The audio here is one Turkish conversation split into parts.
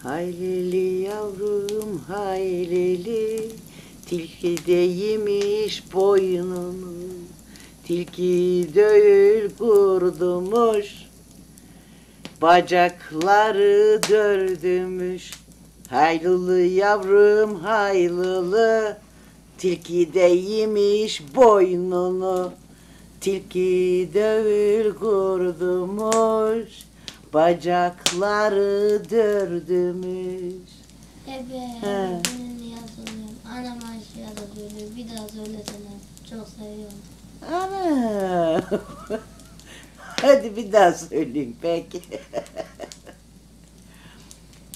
Haylili yavrum haylili, tilki de yemiş boynunu. Tilki döğül kurdumuş, bacakları dördümüş. Haylılı yavrum haylılı, tilki de yemiş boynunu. Tilki döğül kurdumuş, bacakları dördümüş. Benim yazılıyorum. Anam aşağıda söylüyor. Bir daha söylesene. Çok seviyorum. Ana. Hadi bir daha söyleyeyim peki.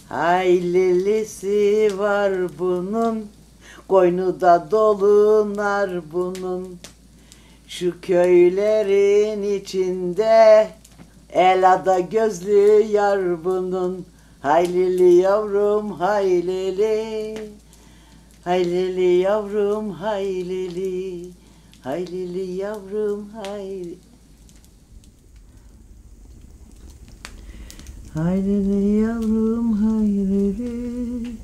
Haylilisi var bunun, koynu da dolu nar bunun. Şu köylerin içinde elada gözlü yar bunun. Haylili yavrum haylili, haylili yavrum haylili, haylili yavrum haylili. Haylili yavrum haylili,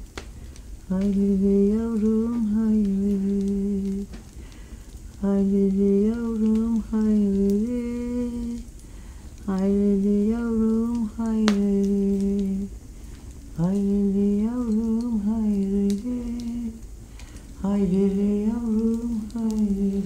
haylili yavrum haylili, haylili yavrum haylili, haylili yavrum haylili, haylili yavrum haylili, haylili yavrum haylili, haylili yavrum haylili.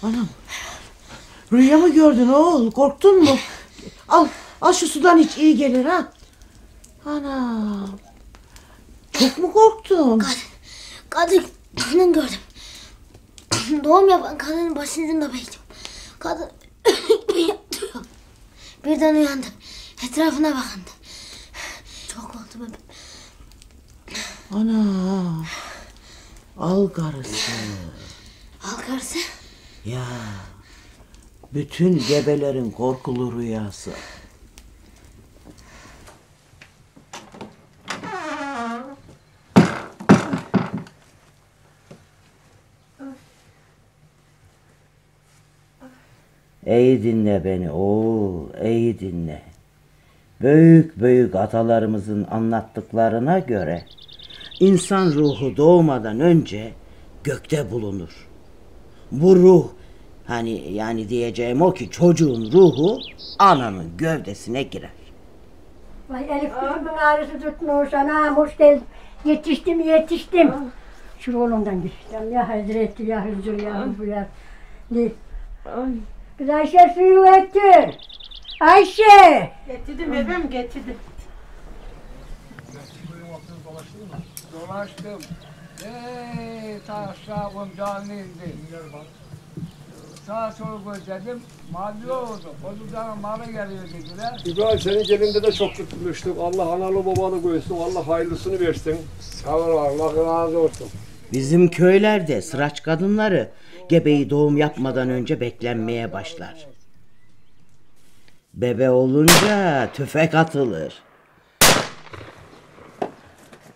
Anam, rüya mı gördün oğul? Korktun mu? Al şu sudan iç, iyi gelir ha. Anam, çok mu korktun? Kadın gördüm. Doğum yapan kadının başucunda bekliyorum. Kadın yatıyor. Birden uyandım. Etrafına bakındı. Çok korktum. Ana, al karısı. Al karısı. Ya, bütün gebelerin korkulu rüyası. İyi dinle beni oğul, iyi dinle. Büyük büyük atalarımızın anlattıklarına göre insan ruhu doğmadan önce gökte bulunur. Bu ruh, yani diyeceğim o ki çocuğun ruhu ananın gövdesine girer. Vay Elif kızımın ağrısı tutmuş, anam hoş geldin. Yetiştim. Şu oğlumdan geçeceğim. Ya Hazreti, ya Hızır, ya Hızır, ya. Kız Ayşe suyu getir. Ayşe! Getirdim bebeğim, getirdim. Dolaştım. Taşrağım canlı indi. Sağa sola gözledim, mavi oldu. Bozukların malı geliyor dediler. İbrahim senin gelinde de çok tutmuştuk. Allah analı babalı görsün, Allah hayırlısını versin. Sağ ol, Allah razı olsun. Bizim köylerde sıraç kadınları gebeyi doğum yapmadan önce beklenmeye başlar. Bebe olunca tüfek atılır.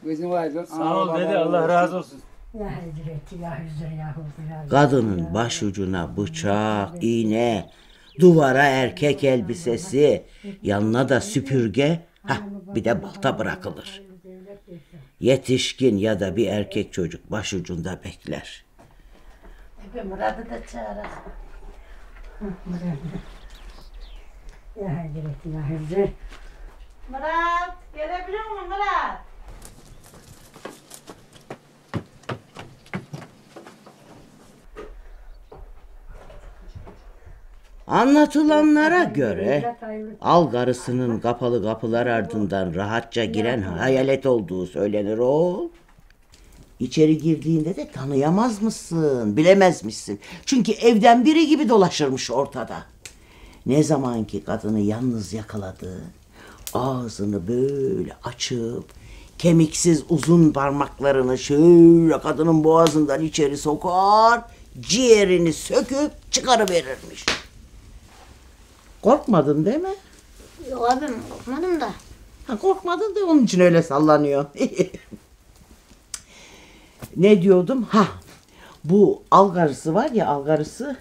Gözün aydın. Sağ ol dede, Allah razı olsun. Ya Hazreti ya Hüzür ya Huzur ya. Kadının başucuna bıçak, iğne, duvara erkek elbisesi, yanına da süpürge, bir de balta bırakılır. Yetişkin ya da bir erkek çocuk başucunda bekler. Murat'ı da çağırak. Ya Hazreti ya Hüzür. Murat gelebiliyor musun Murat? Anlatılanlara göre Algarısının kapalı kapılar ardından rahatça giren hayalet olduğu söylenir oğul. İçeri girdiğinde de tanıyamaz mısın, bilemezmişsin. Çünkü evden biri gibi dolaşırmış ortada. Ne zaman ki kadını yalnız yakaladı, ağzını böyle açıp kemiksiz uzun parmaklarını şöyle kadının boğazından içeri sokar, ciğerini söküp çıkarıverirmiş. Korkmadın değil mi? Yok abim korkmadım da. Ha, korkmadın da onun için öyle sallanıyor. Ne diyordum? Bu algarısı var ya, algarısı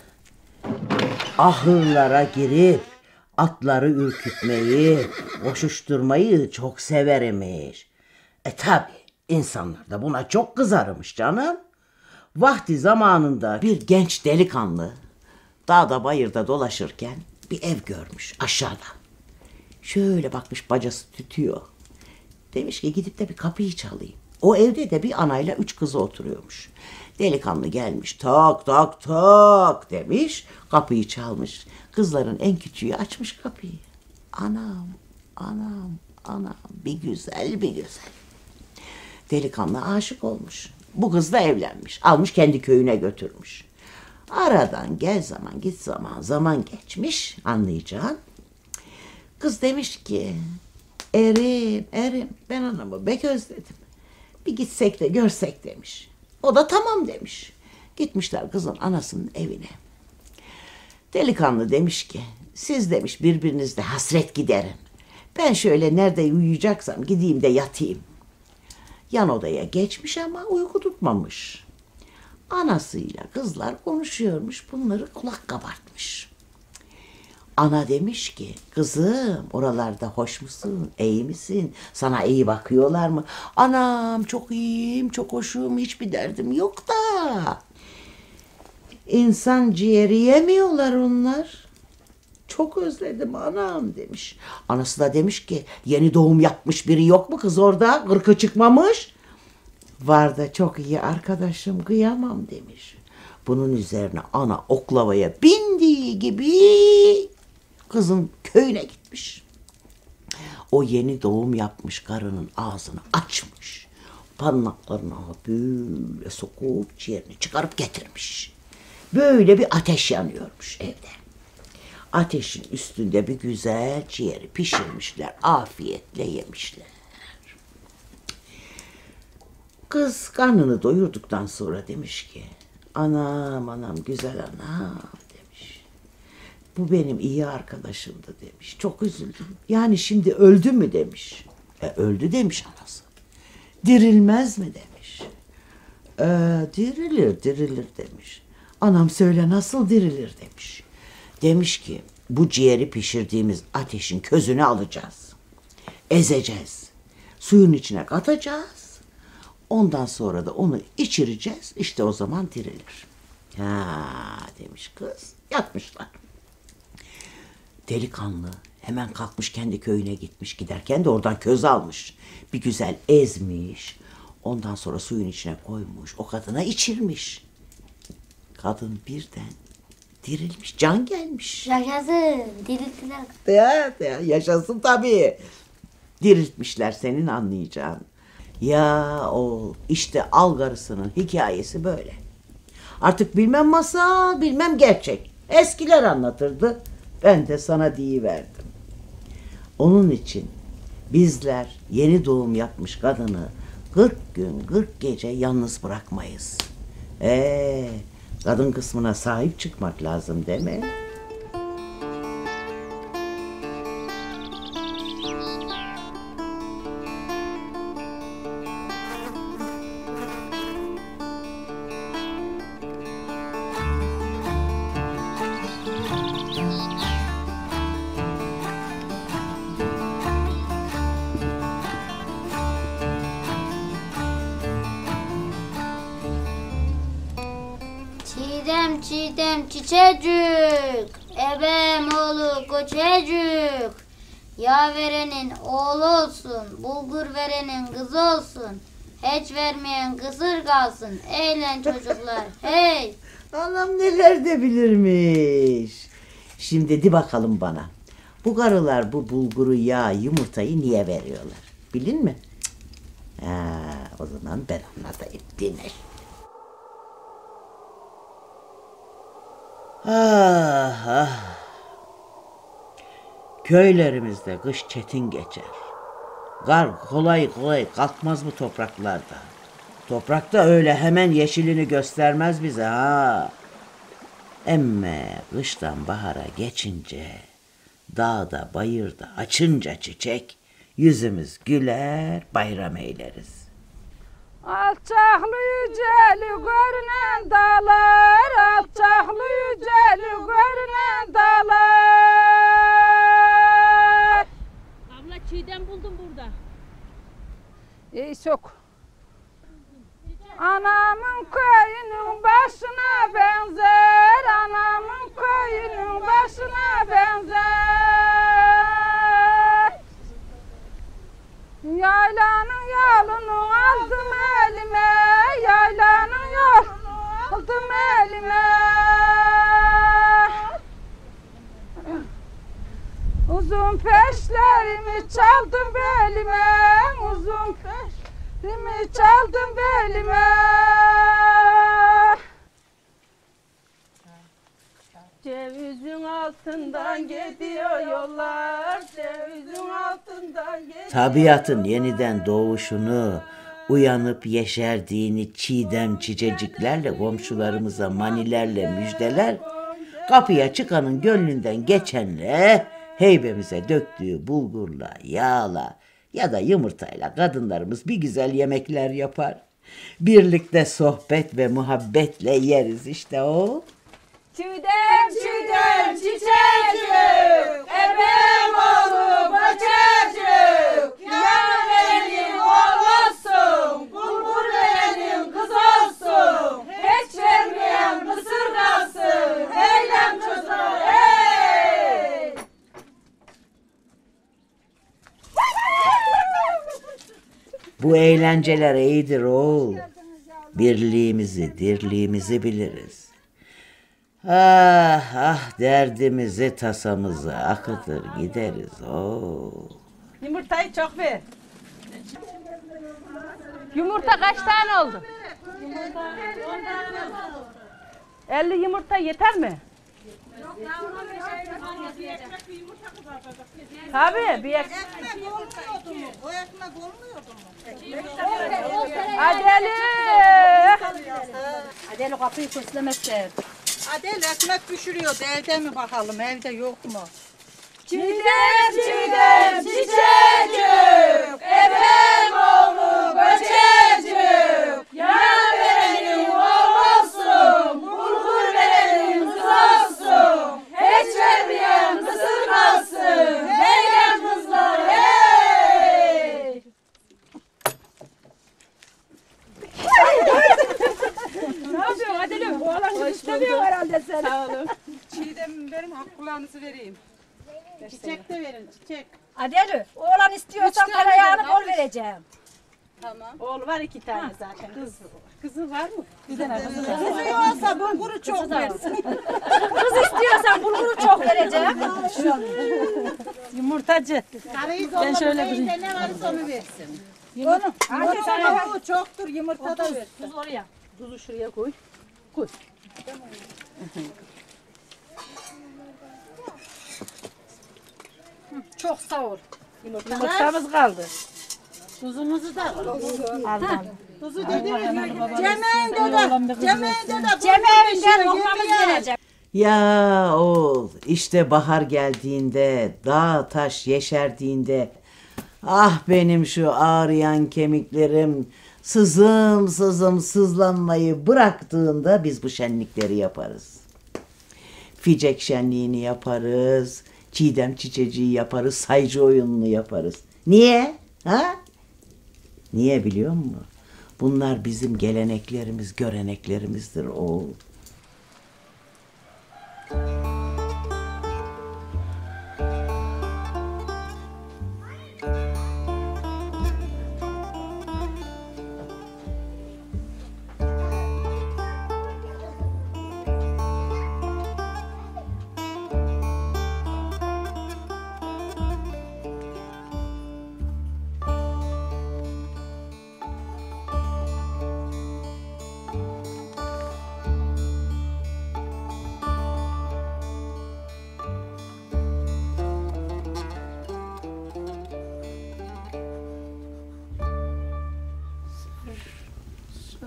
ahırlara girip atları ürkütmeyi, koşuşturmayı çok severmiş. Tabi insanlar da buna çok kızarmış canım. Vakti zamanında bir genç delikanlı dağda bayırda dolaşırken bir ev görmüş aşağıda. Şöyle bakmış, bacası tütüyor. Demiş ki gidip de bir kapıyı çalayım. O evde de bir anayla 3 kızı oturuyormuş. Delikanlı gelmiş, tak tak tak demiş, kapıyı çalmış. Kızların en küçüğü açmış kapıyı. Anam, anam, anam, bir güzel bir güzel. Delikanlı aşık olmuş. Bu kız da evlenmiş, almış kendi köyüne götürmüş. Aradan gel zaman git zaman, zaman geçmiş, anlayacağın. Kız demiş ki, erim ben anamı pek özledim. Bir gitsek de görsek demiş. O da tamam demiş. Gitmişler kızın anasının evine. Delikanlı demiş ki, siz demiş birbirinizle hasret giderin. Ben şöyle nerede uyuyacaksam gideyim de yatayım. Yan odaya geçmiş ama uyku tutmamış. Anasıyla kızlar konuşuyormuş, bunları kulak kabartmış. Ana demiş ki, kızım oralarda hoş musun, iyi misin, sana iyi bakıyorlar mı? Anam çok iyiyim, çok hoşum, hiçbir derdim yok da. İnsan ciğeri yemiyorlar onlar. Çok özledim anam demiş. Anası da demiş ki, yeni doğum yapmış biri yok mu kız orada, gırkı çıkmamış? Var da çok iyi arkadaşım, kıyamam demiş. Bunun üzerine ana oklavaya bindiği gibi kızın köyüne gitmiş. O yeni doğum yapmış karının ağzını açmış. Parmaklarına böyle sokup ciğerini çıkarıp getirmiş. Böyle bir ateş yanıyormuş evde. Ateşin üstünde bir güzel ciğeri pişirmişler. Afiyetle yemişler. Kız karnını doyurduktan sonra demiş ki, anam anam güzel anam demiş. Bu benim iyi arkadaşımdı demiş. Çok üzüldüm. Yani şimdi öldü mü demiş. Öldü demiş anası. Dirilmez mi demiş. Dirilir demiş. Anam söyle nasıl dirilir demiş. Demiş ki bu ciğeri pişirdiğimiz ateşin közünü alacağız. Ezeceğiz. Suyun içine katacağız. Ondan sonra da onu içireceğiz. İşte o zaman dirilir. Demiş kız. Yatmışlar. Delikanlı hemen kalkmış kendi köyüne gitmiş. Giderken de oradan köz almış. Bir güzel ezmiş. Ondan sonra suyun içine koymuş. O kadına içirmiş. Kadın birden dirilmiş. Can gelmiş. Yaşasın. Dirilttiler. Ya, yaşasın tabii. Diriltmişler senin anlayacağın. Ya o işte algarısının hikayesi böyle. Artık bilmem masal, bilmem gerçek. Eskiler anlatırdı. Ben de sana deyiverdim. Onun için bizler yeni doğum yapmış kadını 40 gün 40 gece yalnız bırakmayız. Kadın kısmına sahip çıkmak lazım değil mi? Çiğdem çiçecik, ebem oğlu koçecik. Yağ verenin oğlu olsun, bulgur verenin kız olsun. Hiç vermeyen kısır kalsın. Eğlen çocuklar, hey! Anam neler de bilirmiş. Şimdi de bakalım bana. Bu karılar bu bulguru, yağ, yumurtayı niye veriyorlar? Bilin mi? O zaman ben anlatayım. Dinle. Ah. Köylerimizde kış çetin geçer. Kar kolay kalkmaz bu topraklarda. Toprakta öyle hemen yeşilini göstermez bize ha. Emme kıştan bahara geçince, dağda bayırda açınca çiçek, yüzümüz güler, bayram eyleriz. Alçaklı yüceli görünen dağlar, alçaklı yüceli görünen dağlar. Abla çiğdem buldum burada. İyi sok. Anamın köyünün başına benzer, anamın köyünün başına benzer. Yaylanın yolunu aldım elime, yaylanın yolunu aldım elime. Uzun peşlerimi çaldım belime, uzun peşlerimi çaldım belime. Cevizin altından gidiyor yollar, cevizin altından gidiyor. Tabiatın yeniden doğuşunu, uyanıp yeşerdiğini çiğdem çiçeciklerle, komşularımıza manilerle müjdeler, kapıya çıkanın gönlünden geçenle, heybemize döktüğü bulgurla, yağla ya da yumurtayla kadınlarımız bir güzel yemekler yapar. Birlikte sohbet ve muhabbetle yeriz işte o. Çiğdem çiğdem çiçecik, ebem oğlu bacacık. Yağ verenin oğul olsun, bulgur verenin kız olsun. Hiç vermeyen kısır kalsın, eylem çocuklar hey! Bu eğlenceler iyidir oğul. Birliğimizi, dirliğimizi biliriz. Ah derdimizi, tasamızı akıtır gideriz oğul. Yumurtayı çok ver. Yumurta kaç tane oldu? 50 yumurta yeter mi? Tabii bir ekmek. O ekmek olmuyordu mu? Adeli. Adeli kapıyı köslemezse. Adel ekmek pişiriyordu. Evde mi bakalım? Evde yok mu? Çiğdem çiğdem çiçecik, ebem oğlu böcecik. Yağ verenin oğul olsun, bulgur verenin kız olsun. Hiç vermeyen kısır kalsın, eylem kızlar hey! Ne yapıyorsun Adil'im? Oğlan istemiyor herhalde seni. Sağ olun. Çiğdem verin, kulağınızı vereyim. Çiçek de verin, çiçek. Adeli oğlan istiyorsan tereyağını bol vereceğim. Tamam. Oğlu var 2 tane zaten. Kızı var mı? Bir tane kızı var. Kızı yoksa bulguru çok versin. Kız istiyorsan bulguru çok vereceğim. Yumurtacı. Ben şöyle durayım. Ne varsa onu versin. Yumurta çoktur, yumurta da versin. Tuz oraya. Tuzu şuraya koy. Koy. Çok sağ ol. Yumurtamız kaldı. Tuzumuzu da al. Tuzu dedi mi? Cemeğinden lokmamız vereceğim. Ya oğul, işte bahar geldiğinde, dağ taş yeşerdiğinde, ah benim şu ağrıyan kemiklerim sızım sızım sızlanmayı bıraktığında biz bu şenlikleri yaparız. Ficek şenliğini yaparız, çiğdem çiçeği yaparız, saycı oyununu yaparız. Niye? Ha? Niye biliyor musun? Bunlar bizim geleneklerimiz, göreneklerimizdir oğul.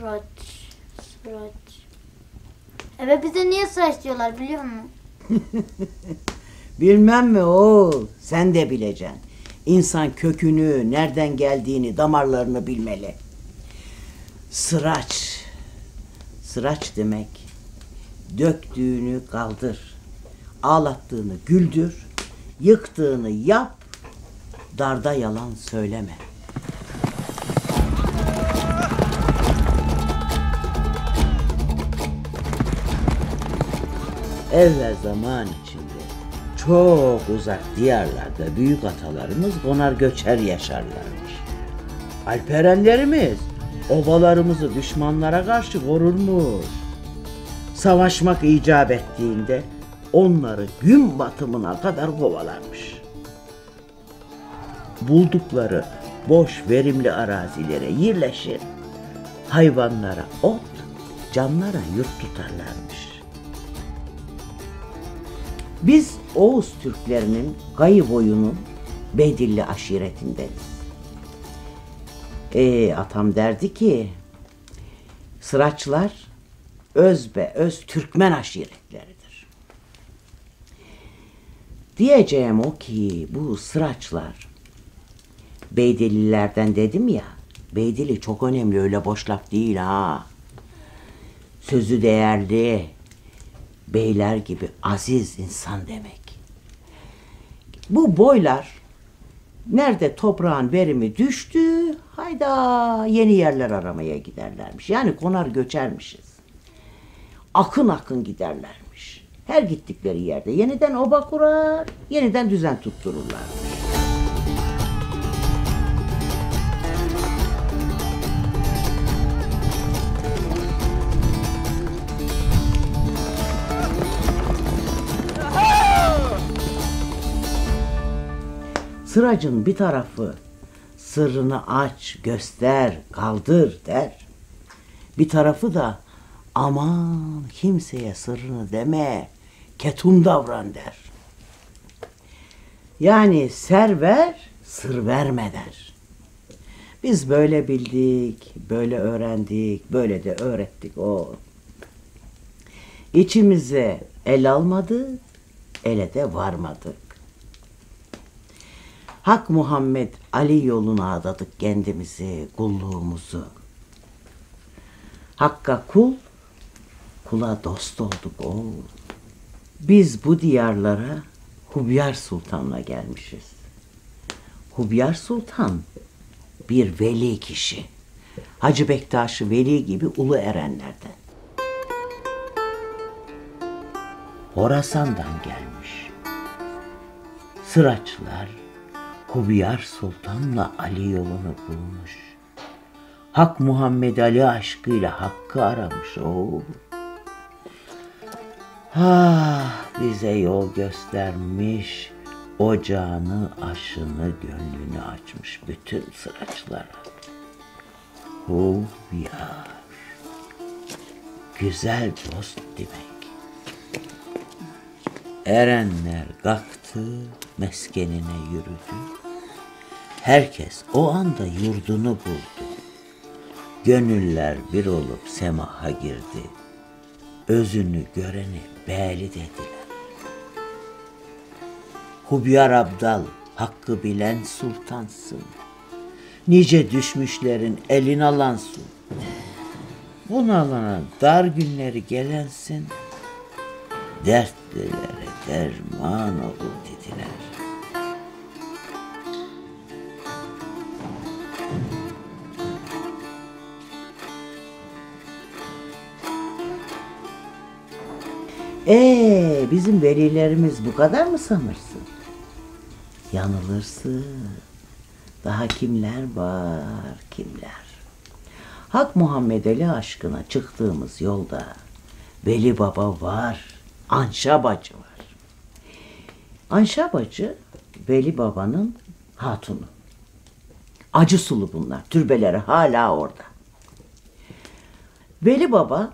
Sıraç. Sıraç. Evet bize niye sıraç diyorlar biliyor musun? Bilmem mi oğul? Sen de bileceksin. İnsan kökünü, nereden geldiğini, damarlarını bilmeli. Sıraç. Sıraç demek döktüğünü kaldır, ağlattığını güldür, yıktığını yap, darda yalan söyleme. Evvel zaman içinde çok uzak diyarlarda büyük atalarımız konar göçer yaşarlarmış. Alperenlerimiz obalarımızı düşmanlara karşı korurmuş. Savaşmak icap ettiğinde onları gün batımına kadar kovalarmış. Buldukları boş verimli arazilere yerleşir, hayvanlara ot, canlara yurt tutarlarmış. Biz Oğuz Türklerinin Gayıboyu'nun Beydilli aşiretindeniz. Atam derdi ki Sıraçlar öz Türkmen aşiretleridir. Diyeceğim o ki bu Sıraçlar Beydillilerden dedim ya, Beydilli çok önemli, öyle boş laf değil ha. Sözü değerli, beyler gibi aziz insan demek. Bu boylar nerede toprağın verimi düştü, hayda yeni yerler aramaya giderlermiş. Yani konar göçermişiz. Akın akın giderlermiş. Her gittikleri yerde yeniden oba kurar, yeniden düzen tuttururlarmış. Sıracın bir tarafı sırrını aç, göster, kaldır der. Bir tarafı da aman kimseye sırrını deme, ketum davran der. Yani ser ver, sır verme der. Biz böyle bildik, böyle öğrendik, böyle de öğrettik o. İçimize el almadı, ele de varmadık. Hak Muhammed Ali yoluna adadık kendimizi, kulluğumuzu. Hakka kul, kula dost olduk o. Biz bu diyarlara Hubyar Sultan'la gelmişiz. Hubyar Sultan bir veli kişi. Hacı Bektaş-ı Veli gibi ulu erenlerden. Horasan'dan gelmiş. Sıraçlar Hubyar Sultan'la Ali yolunu bulmuş. Hak Muhammed Ali aşkıyla hakkı aramış o. Bize yol göstermiş, ocağını, aşını, gönlünü açmış bütün sıraçlara. Hubyar, güzel dost demek. Erenler kalktı, meskenine yürüdü. Herkes o anda yurdunu buldu. Gönüller bir olup semaha girdi. Özünü göreni beli dediler. Hubyar Abdal, hakkı bilen sultansın. Nice düşmüşlerin elin alansın. Bunalana dar günleri gelensin. Dertlilere derman olur dediler. Bizim velilerimiz bu kadar mı sanırsın? Yanılırsın. Daha kimler var, kimler? Hak Muhammed Ali aşkına çıktığımız yolda Veli Baba var, Anşa Bacı var. Anşa Bacı Veli Baba'nın hatunu. Acı sulu bunlar, türbeleri hala orada. Veli Baba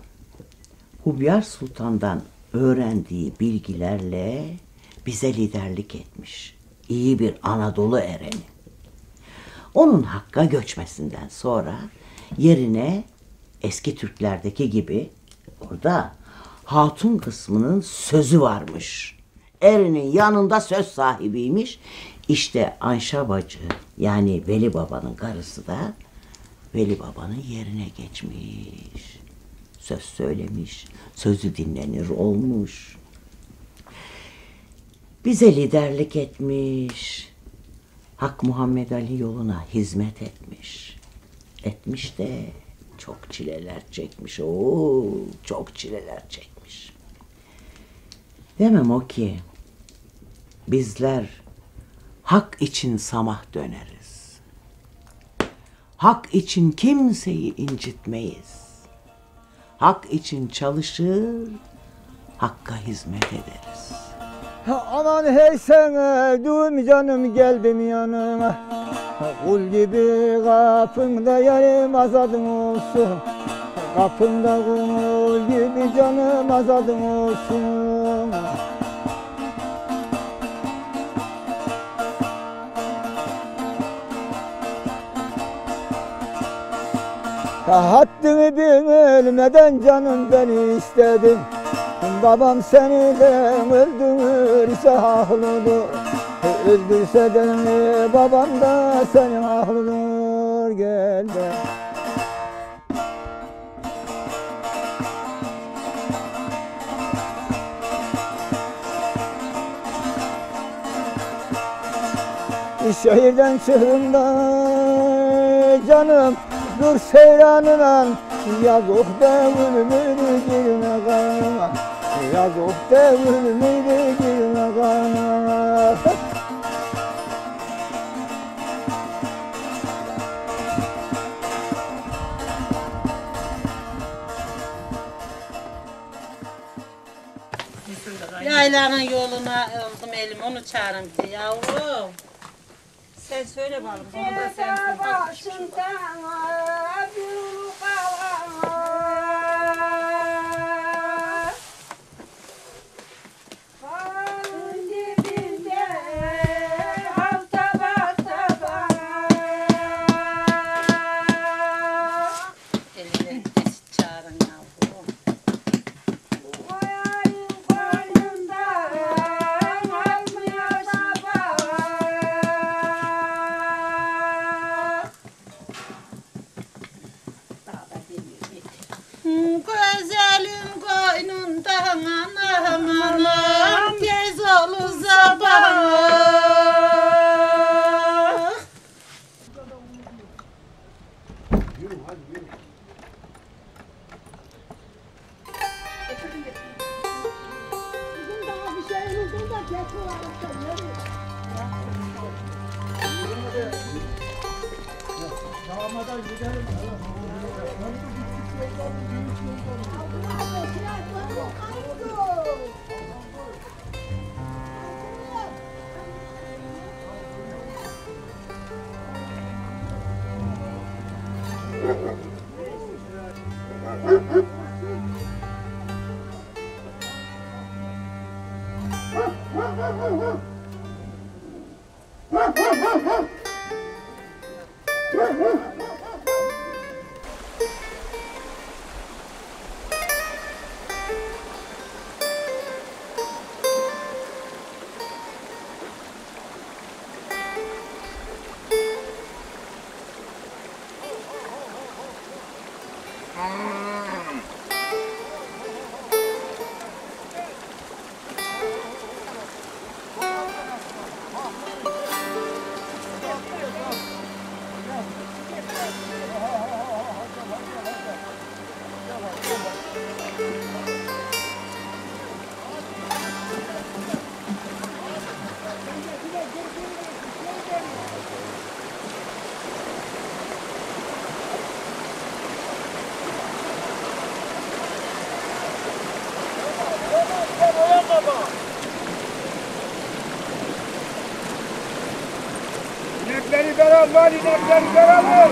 Hubyar Sultan'dan öğrendiği bilgilerle bize liderlik etmiş. İyi bir Anadolu ereni. Onun Hakk'a göçmesinden sonra yerine eski Türklerdeki gibi orada hatun kısmının sözü varmış. Erinin yanında söz sahibiymiş. İşte Ayşe bacı yani Veli Baba'nın karısı da Veli Baba'nın yerine geçmiş. Söz söylemiş, sözü dinlenir olmuş. Bize liderlik etmiş. Hak Muhammed Ali yoluna hizmet etmiş. Etmiş de çok çileler çekmiş. Oo, çok çileler çekmiş. Demem o ki bizler hak için samah döneriz. Hak için kimseyi incitmeyiz. Hak için çalışır, hakka hizmet ederiz. Aman hey sen öldüm canım gel benim yanıma. Kul gibi kapında yerim azadım olsun. Kapında kul gibi canım azadım olsun. Haddini bilmeden canım beni istedin. Babam seni de öldürürse haklıdır. Öldürse de babam da senin haklıdır. Gel de. Şehirden çıktığımda canım dur seyranına. Yazık devrilmedi girme kanıma. Yazık devrilmedi girme kanıma. Yaylanın yoluna aldım elim, onu çağırın bize yavrum. Sen söyle bakalım. Onu da sen eline çağırın yavrum. Güzelim koynundan anam anam tez olur sabah. İnekleri beraber, inekleri beraber.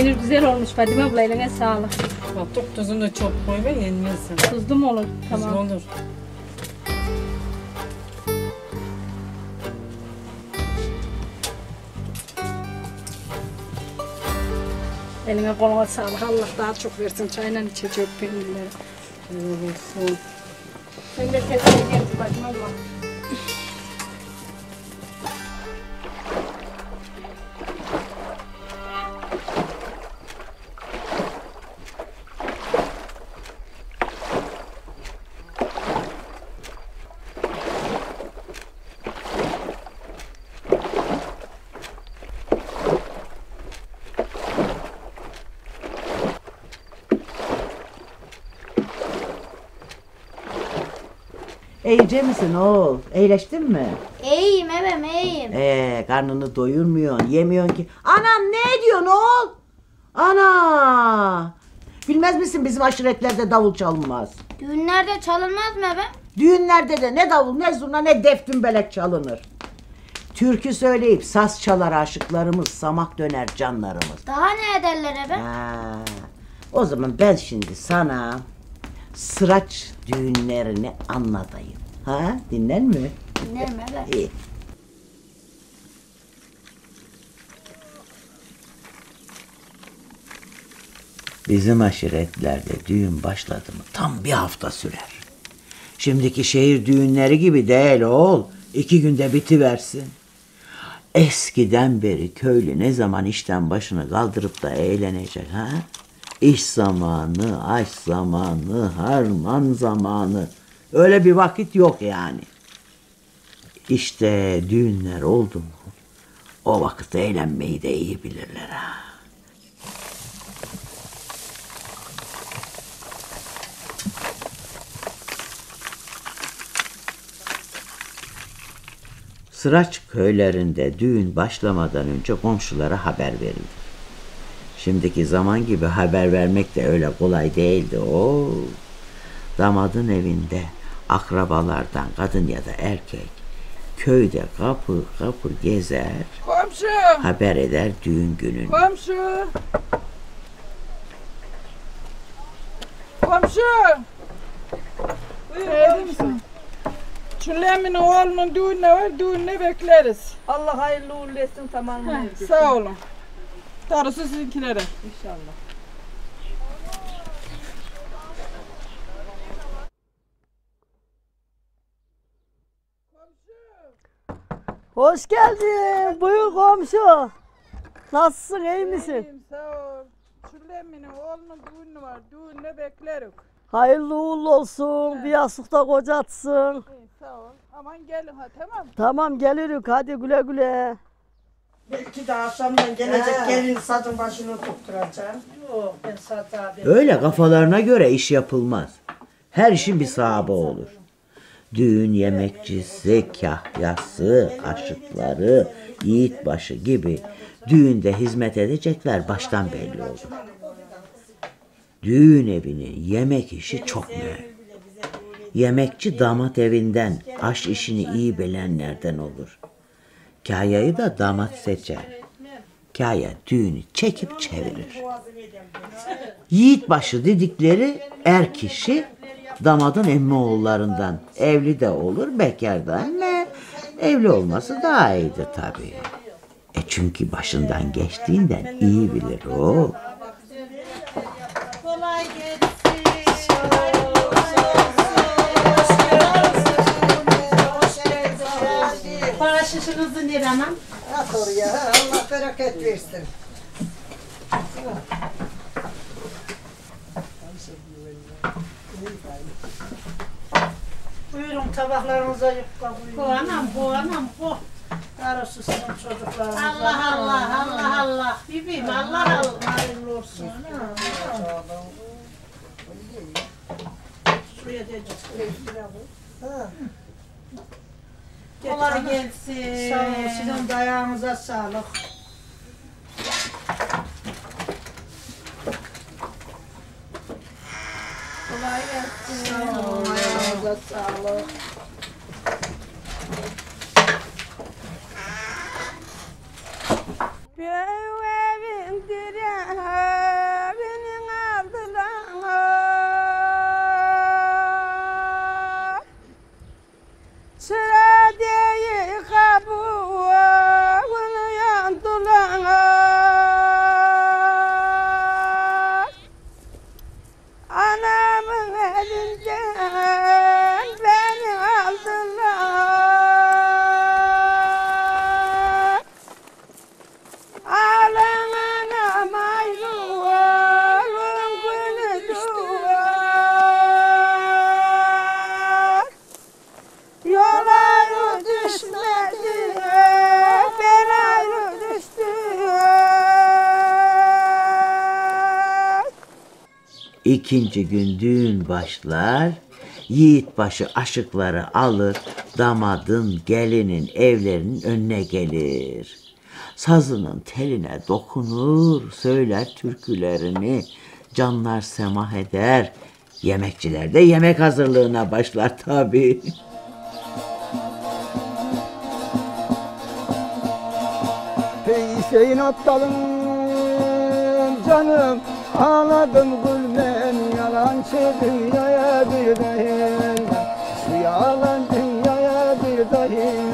Peynir güzel olmuş Fadime abla, eline sağlık. Çok tuzunu çok koyma yenmezsin. Tuzlu mu olur? Tuzlu Tamam. olur. Eline koluna sağlık. Allah daha çok versin. Çayla içecek peynirleri. Olsun. Sen de tepsiye gel Fadime abla. İyice misin oğul? İyileştin mi? İyiyim ebem iyiyim. Karnını doyurmuyorsun, yemiyorsun ki. Anam ne diyorsun oğul? Ana! Bilmez misin bizim aşiretlerde davul çalınmaz. Düğünlerde çalınmaz mı ebem? Düğünlerde de ne davul, ne zurna, ne deftün belek çalınır. Türkü söyleyip saz çalar aşıklarımız, samak döner canlarımız. Daha ne ederler ebem? O zaman ben şimdi sana sıraç düğünlerini anlatayım. Ha? Dinler mi? Dinlerim ebem. İyi. Bizim aşiretlerde düğün başladı mı tam bir hafta sürer. Şimdiki şehir düğünleri gibi değil oğul. 2 günde bitiversin. Eskiden beri köylü ne zaman işten başını kaldırıp da eğlenecek ha? İş zamanı, aş zamanı, harman zamanı. Öyle bir vakit yok yani. İşte düğünler oldu mu o vakit eğlenmeyi de iyi bilirler ha. Sıraç köylerinde düğün başlamadan önce komşulara haber verilir. Şimdiki zaman gibi haber vermek de öyle kolay değildi. Damadın evinde akrabalardan kadın ya da erkek köyde kapı kapı gezer, Komşu! haber eder düğün gününü. Komşu! Komşu! Buyur komşu. Çülemi'nin oğlunun düğünü var, düğününe bekleriz. Allah hayırlı uğurlu etsin, tamamını. Sağ olun. Darısı sizinkilere. İnşallah. Hoş geldin. Buyur komşu. Nasılsın, iyi misin? İyiyim, sağ ol. Çülemi'nin oğlunun düğünü var, düğününe bekleriz. Hayırlı uğurlu olsun. Bir yastıkta kocatsın. İyi, sağ ol. Aman gelin ha, tamam. Tamam gelirik, hadi güle güle. Belki de akşamdan gelecek gelin saçın başını tutturacağım. Yok, ben saçı Öyle kafalarına göre iş yapılmaz. Her işin bir sahibi olur. Düğün yemekçisi, kahyası, aşıkları, yiğitbaşı gibi düğünde hizmet edecekler baştan belli olur. Düğün evinin yemek işi çok mühim. Yemekçi damat evinden aş işini iyi bilenlerden olur. Kahyayı da damat seçer. Kahya düğünü çekip çevirir. Yiğitbaşı dedikleri er kişi damadın emmi oğullarından, evli de olur bekardan ne, evli olması daha iyidir tabii. Çünkü başından geçtiğinden iyi bilir o. Kolay gelsin. Paraşışınızı ne zaman? At oraya, Allah bereket versin. Buyurun tabaklarınıza yufka buyurun. Bu anam, bu anam, bu. Darısı sizin çocuklarınıza. Allah Allah, Allah Allah. Bibim, Allah Allah. Hayırlı olsun. Şuraya kolay gelsin. Sağ olun, sizin dayağınıza sağlık. Kolay gelsin. Sağ olun, ayağınıza sağlık. Evin direği İkinci gün düğün başlar. Yiğitbaşı aşıkları alır, damadın, gelinin evlerinin önüne gelir. Sazının teline dokunur, söyler türkülerini, canlar semah eder. Yemekçiler de yemek hazırlığına başlar tabii. Hüseyin aptalım canım, ağladım gülmem, yalancı dünyaya bir dahin, şu yalan dünyaya bir dahin.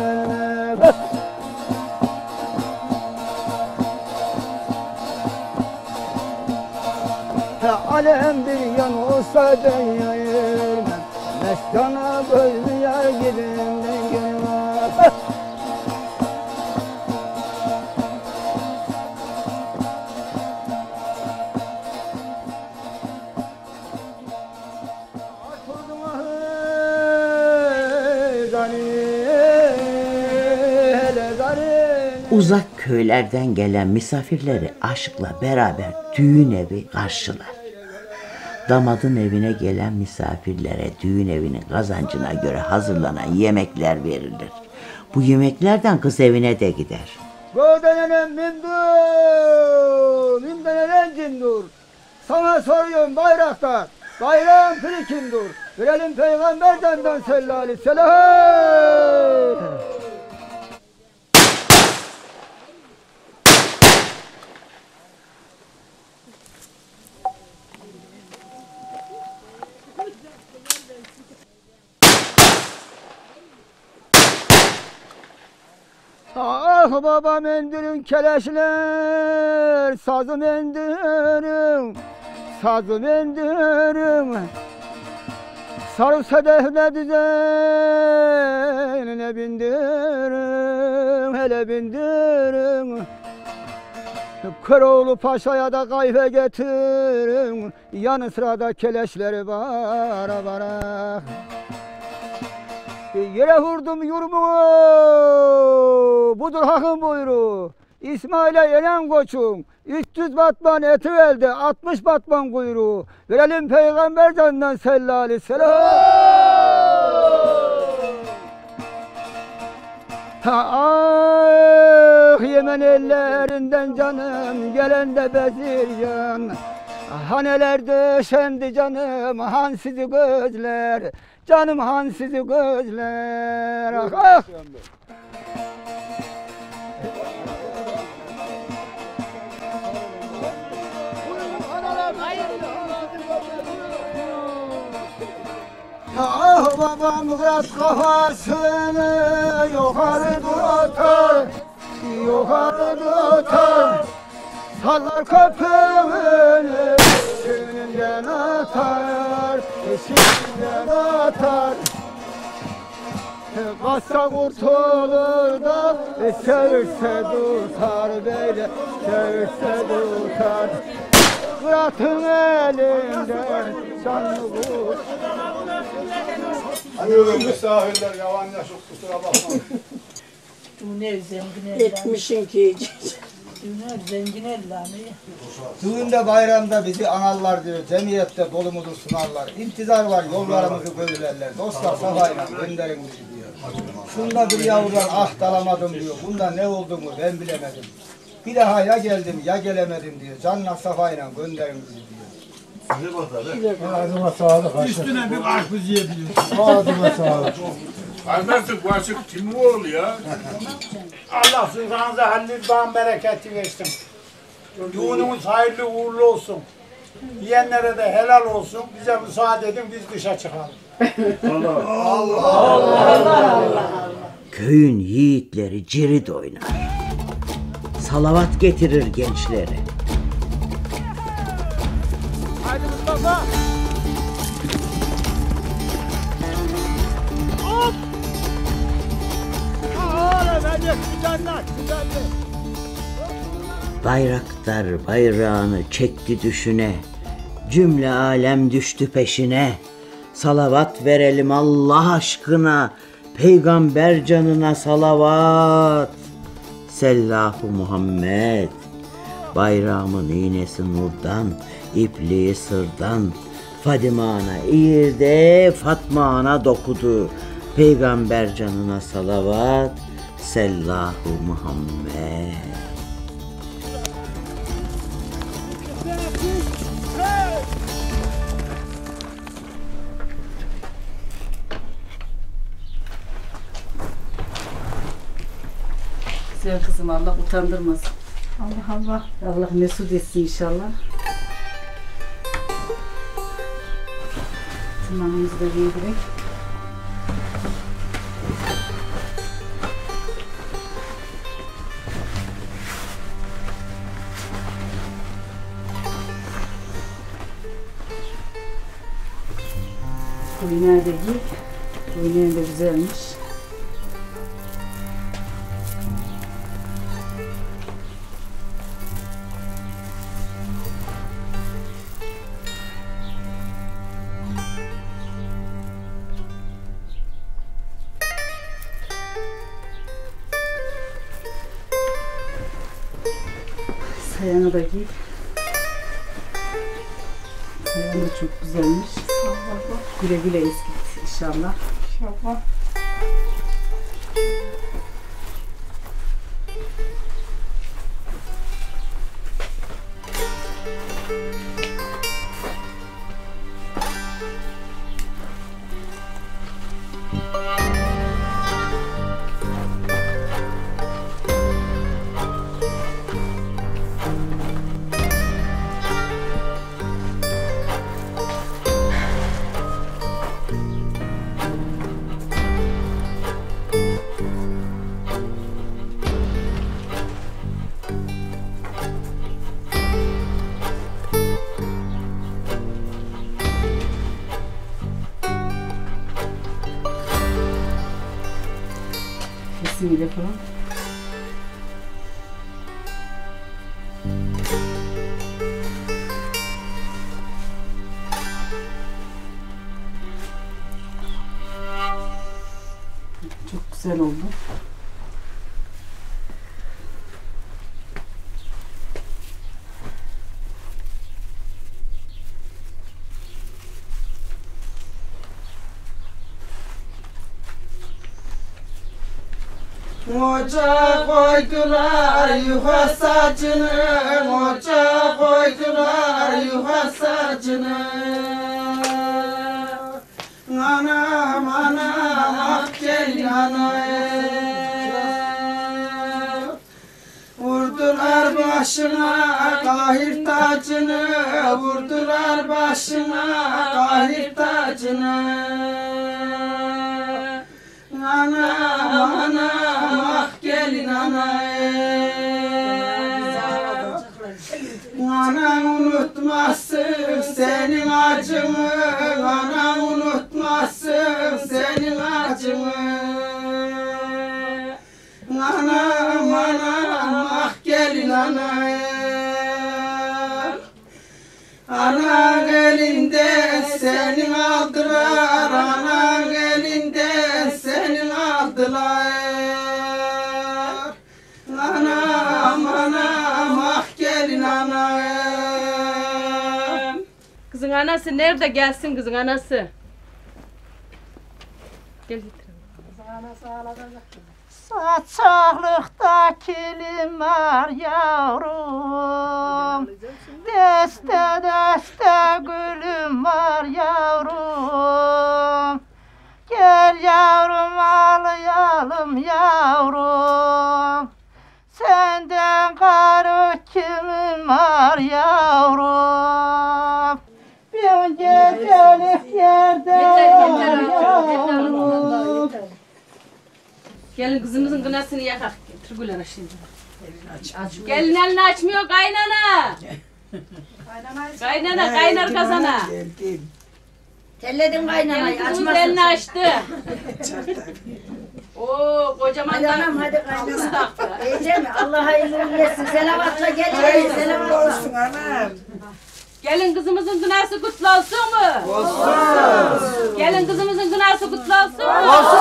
Alem bir yan olsa dünyayı, meskana bölmeye gidimden gelmez. Uzak köylerden gelen misafirleri aşkla beraber düğün evi karşılar. Damadın evine gelen misafirlere düğün evinin kazancına göre hazırlanan yemekler verilir. Bu yemeklerden kız evine de gider. Gödenen mindur, mindenenen cindur. Sana soruyorum bayraktar, bayrağın piri kimdur? Verelim peygamberden sallallahu aleyhi ve sellem. Ah babam endirin keleşler, sazım endirin, sazım endirin. Sarı sedefine düzenine bindirin, hele bindirin. Köroğlu Paşa'ya da kayfe getirin, yanı sırada keleşleri bara bara. Yere vurdum yurmu, budur hakkın buyruğu. İsmail'e elen koçum, 300 batman eti elde, 60 batman kuyruğu. Verelim peygamberden sallallahu aleyhi ve sellem. Ah Yemen ellerinden canım, gelen de bezirgan. Haneler döşendi canım, han sizi gözler. Canım han sizi gözler. Ah ah. Ah babam Murat kafasını yukarı tutar, yukarı tutar. Sallar köpüğünü içinden atar, içinden atar. Kassa kurtulur da sevirse tutar böyle, sevirse tutar. Murat'ın elinden canlı kuş. Hadi misafirler yavan yaşık kusura bakmayın. Düğüne zengin eller. Etmişin ki. Düğüne zengin eller. Düğünde bayramda bizi anallar diyor, cemiyette dolumuzu sunarlar. İntizar var, yollarımızı bölürler. Dostlar safayla gönderin bizi diyor. Şunda bir yavrudan ah dalamadım diyor. Bunda ne olduğumu ben bilemedim. Bir daha ya geldim ya gelemedim diyor. Canla safayla gönderin bizi diyor. Ağzıma sağlık. Üstüne bir karpuz yiyebiliyor. Ağzıma sağlık. Artık bu açık kimin oğlu ya? Allah sızanıza hallildan bereketi versin. Düğünümüz hayırlı uğurlu olsun. Yiyenlere de helal olsun. Bize müsaade edin biz dışa çıkalım. Allah. Köyün yiğitleri cirit oynar. Salavat getirir gençlere. Haydi Mustafa. Hop. Hala bence güzeller, güzeller. Bayraktar bayrağını çekti düşüne. Cümle alem düştü peşine. Salavat verelim Allah aşkına. Peygamber canına salavat. Sellahu Muhammed. Bayrağımın iğnesi nurdan, ipliği sırdan. Fadime ana eğirde, Fatma ana dokudu. Peygamber canına salavat, sellahu Muhammed. Güzel kızım, Allah utandırmasın. Allah Allah. Allah mesut etsin inşallah. Tırnağımızı da giydirek. Koyunlar da giy. Koyunlar da güzelmiş. Sayanı da giy. Sayan da çok güzelmiş. Güle güle eskit inşallah. İnşallah. Kesimiyle falan. Çok güzel oldu. Moça koydular yuha saçını, moça koydular yuha saçını. Anam anam ah gelin anam. Vurdular başına kahir tacını, vurdular başına kahir tacını. Anam anam ah gelin anam. Anam unutmazsın senin acımı, anam unutmazsın senin acımı. Anam anam ah gelin anam. Anan elinden senin aldılar, anan elinden senin aldılar. Anam anam ah gelin anam. Kızın anası nerede? Gelsin kızın anası. Gel getirelim. Saçaklıkta kilim var yavrum, deste deste gülüm var yavrum. Gel yavrum ağlayalım yavrum, senden karı kimin var yavrum. Bir gecelik yerde yavrum. Gelin kızımızın kınasını yakak. Getir Gülen'e şimdi. Gelin elini açmıyor kaynana. Kaynana kaynar kazana. Telledim kaynanayı Kızımız açmasın. elini açtı. Oo kocaman Hadi anam hadi kaynana. Diyeceğim Allah hayırlı uğurlu etsin. Selamatla gelin. Selamat olsun anam. Gelin kızımızın kınası kutlu olsun mu? Olsun. Gelin kızımızın kınası kutlu olsun mu? Olsun.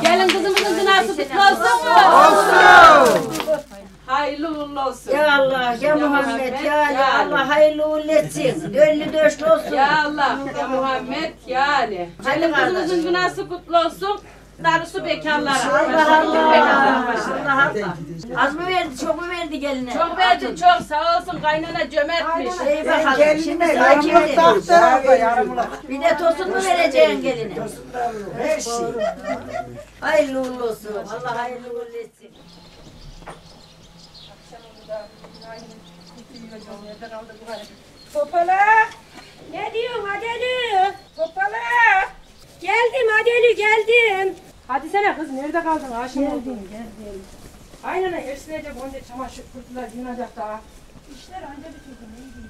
Gelin kızımızın kınası kutlu olsun mu? Olsun. Hayırlı uğurlu olsun. Ya Allah ya Muhammed ya Ali. Allah hayırlı uğurlu etsin. Dönlü döşlü olsun. Ya Allah ya Muhammed ya Ali. Gelin kızımızın günahı kutlu olsun. Darısı bekarlara. Allah Allah. Allah Allah. Az mı verdi, çok mu verdi geline? Çok verdi çok sağ olsun kaynana cömertmiş. İyi bakalım. Şimdi sakin edin. Bir de tosun mu vereceksin geline? Her şey. Hayırlı uğurlu olsun. Allah hayırlı uğurlu etsin. Topala. Ne diyorsun Adeli? Topala. Geldim Adeli geldim. Hadi sene kız nerede kaldın aşım oldu? Geldim. Aynen esneyecek onca çamaşır kurtular yunacak daha. İşler anca bitirdim iyi değil.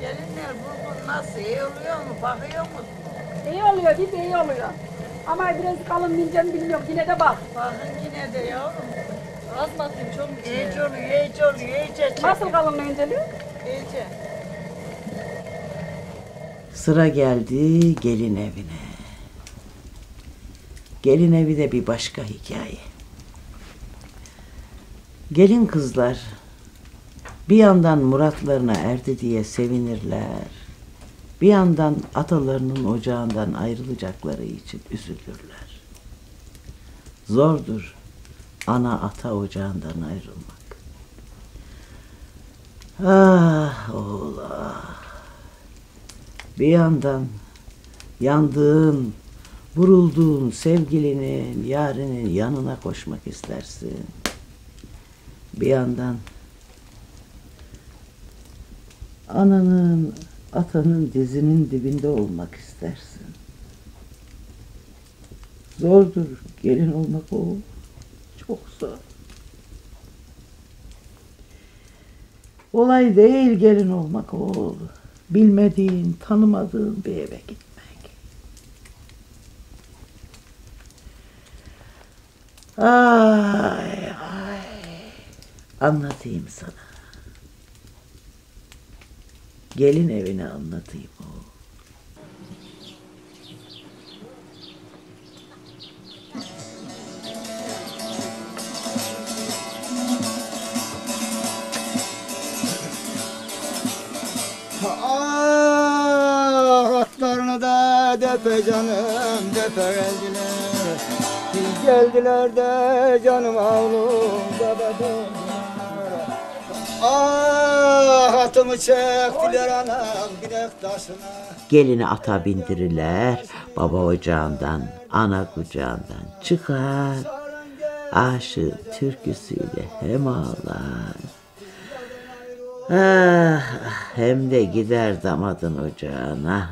Gelinler bu nasıl iyi oluyor mu? Bakıyor musun? İyi oluyor bir de iyi oluyor. Ama biraz kalın bineceğim bilmiyorum yine de bak. Bakın yine de yavrum. Az mı atayım çok mu? İyice oluyor, iyice oluyor, iyice. Nasıl kalın inceliyor? İyice. Sıra geldi gelin evine. Gelin evi de bir başka hikaye. Gelin kızlar bir yandan muratlarına erdi diye sevinirler. Bir yandan atalarının ocağından ayrılacakları için üzülürler. Zordur ana ata ocağından ayrılmak. Ah oğul ah. Bir yandan yandığın, vurulduğun sevgilinin, yarinin yanına koşmak istersin. Bir yandan ananın, atanın dizinin dibinde olmak istersin. Zordur gelin olmak oğul. Çok zor. Olay değil gelin olmak oğul. Bilmediğin, tanımadığın bir eve gitmek. Ay ay. Anlatayım sana. Gelin evini anlatayım oğul. Ah atlarını da depe canım depe geldiler. Geldiler de canım oğlum baba döndüler. Ah atımı çektiler anam binek taşına. Gelini ata bindirirler, baba ocağından, ana kucağından çıkar. Aşığı türküsüyle hem ağlar. Ah, hem de gider damadın ocağına.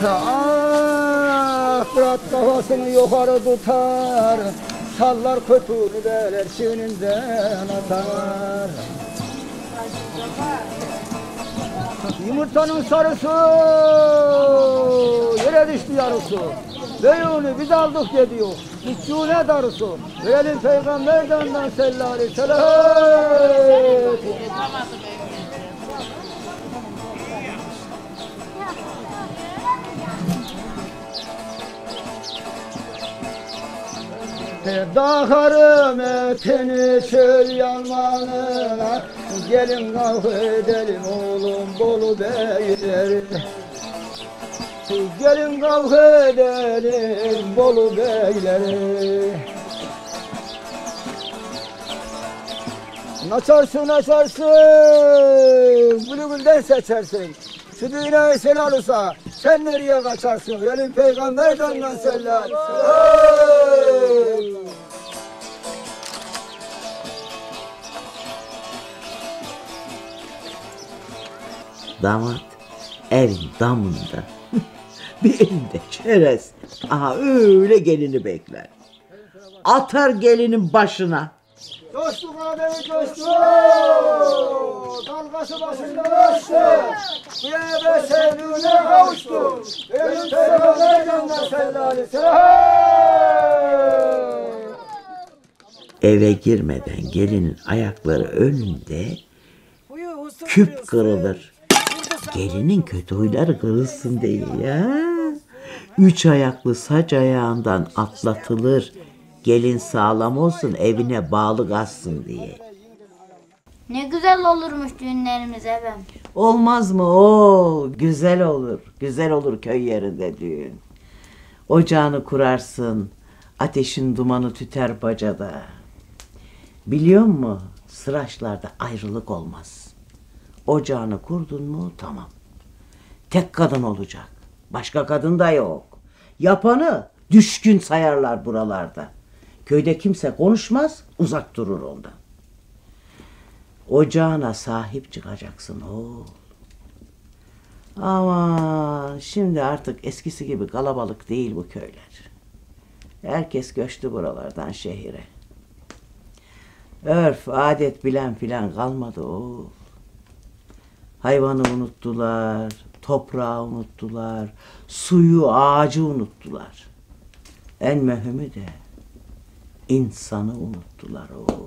Ah Fırat kafasını yukarı tutar. Sallar kötülüler şininden atar. Yumurtanın sarısı yere düştü yarısı. Beyunu biz aldık diyor. Küçüğüne darısı. Verelim peygamberden sallallahu aleyhi ve sellem. Dağarım etini çöl yanmanına. Gelin kavga edelim oğlum Bolu beyleri. Gelin kavga edelim Bolu beyleri. Açarsın açarsın, bülbülden seçersin. Şu dünyayı sen alırsa, sen nereye kaçarsın? Gelin peygamberden sallallahu aleyhi ve sellem. Damat evin damında bir elinde çerez. Aha öyle gelini bekler. Atar gelinin başına. Coştuk adamı coştuk. Dalgası başında coştu. Yine sevdiğine kavuştu. Benim peygamberden sallallahu aleyhi ve sellem. Eve girmeden gelinin ayakları önünde küp kırılır. Gelinin kötü huyları kırılsın diye ya. 3 ayaklı saç ayağından atlatılır. Gelin sağlam olsun, evine bağlı kalsın diye. Ne güzel olurmuş düğünlerimiz efendim. Olmaz mı o? Güzel olur. Güzel olur köy yerinde düğün. Ocağını kurarsın. Ateşin dumanı tüter bacada. Biliyor musun? Sıraçlarda ayrılık olmaz. Ocağını kurdun mu tamam. Tek kadın olacak. Başka kadın da yok. Yapanı düşkün sayarlar buralarda. Köyde kimse konuşmaz, uzak durur ondan. Ocağına sahip çıkacaksın oğul. Ama şimdi artık eskisi gibi kalabalık değil bu köyler. Herkes göçtü buralardan şehire. Örf, adet bilen filan kalmadı oğul. Hayvanı unuttular, toprağı unuttular, suyu, ağacı unuttular. En mühimi de insanı unuttular oğul.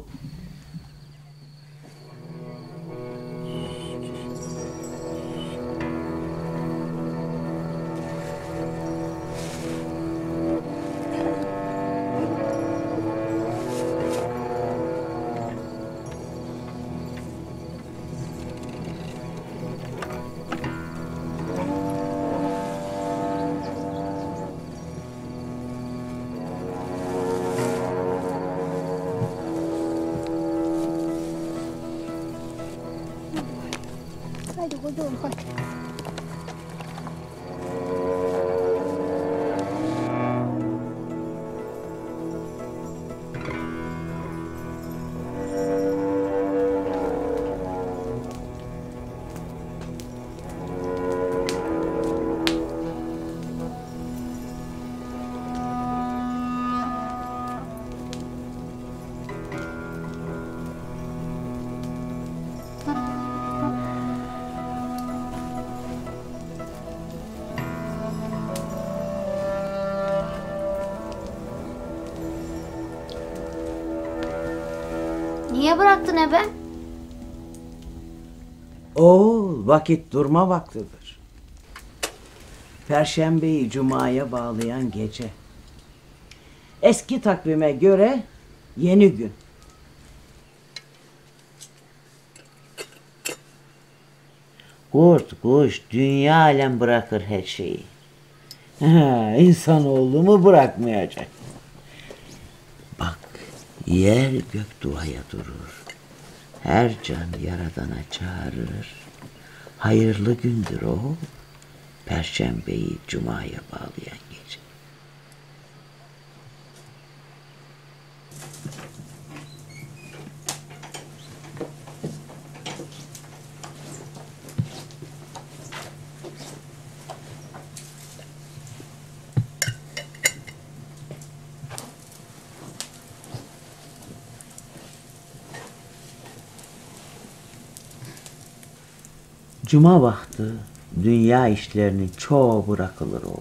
Niye bıraktın ebe? Oğul, vakit durma vaktidir. Perşembeyi Cuma'ya bağlayan gece. Eski takvime göre yeni gün. Kurt, kuş, dünya alem bırakır her şeyi. İnsanoğlu mu bırakmayacak? Bak, yer gök duaya durur. Her can Yaradan'a çağırır. Hayırlı gündür o, Perşembeyi Cuma'ya bağlayan gece. Cuma vakti dünya işlerinin çoğu bırakılır o.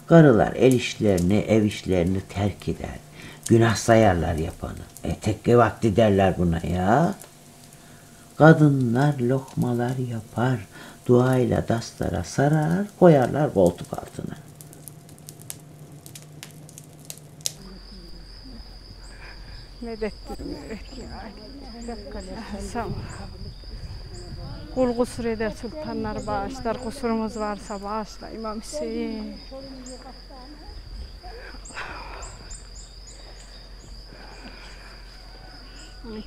Karılar el işlerini, ev işlerini terk eder. Günah sayarlar yapanı. Tekke vakti derler buna ya. Kadınlar lokmalar yapar, duayla dastlara sarar, koyarlar koltuk altına. Medettir sağ ol. Kul kusur eder, sultanlar bağışlar. Kusurumuz varsa bağışla İmam Hüseyin.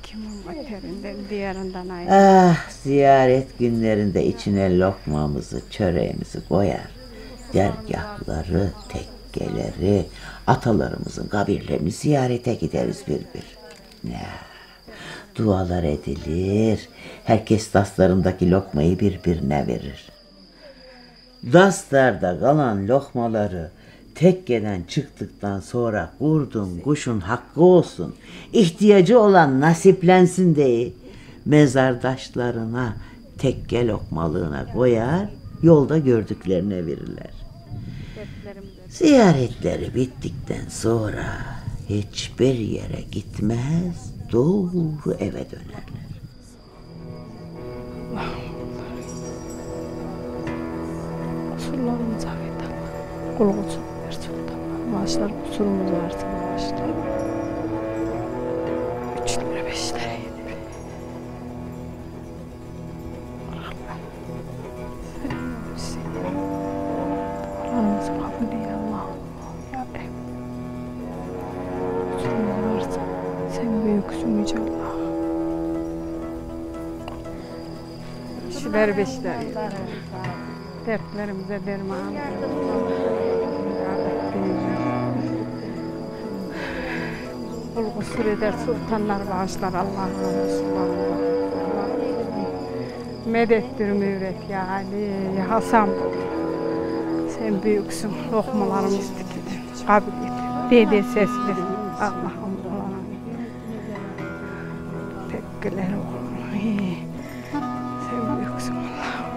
Kimin baterinden, diğerinden ayrı. Ah, ziyaret günlerinde içine lokmamızı, çöreğimizi koyar. Dergahları, tekkeleri, atalarımızın kabirlerini ziyarete gideriz bir. Ya, dualar edilir. Herkes daslarındaki lokmayı birbirine verir. Daslarda kalan lokmaları tekkeden çıktıktan sonra kurdun kuşun hakkı olsun, ihtiyacı olan nasiplensin diye mezardaşlarına tekke lokmalığına koyar, yolda gördüklerine verirler. Ziyaretleri bittikten sonra hiçbir yere gitmez, doğru eve dönerler. Kusurlarımız affet Allah. Kul kutsum ver sultan. Maaşlar kusurumuz varsa maaşlar. Üçlere beşlere yedir. Allah'ımızı kabul eyle Allah'ım. Ya Rabbim. Kusurumuz varsa sen büyüksün Yüce Allah. Üçler beşler yedir. Dertlerimize derman. Kul kusur eder sultanlar bağışlar Allah'ım Resulallah. Medettir müret ya Ali ya Hasan. Sen büyüksün. Lokmalarımız dikilir. Kabul et. Dede ses verin. Allah'ım Allah'ım. Tekküler oğlum. Sen büyüksün Allah'ım.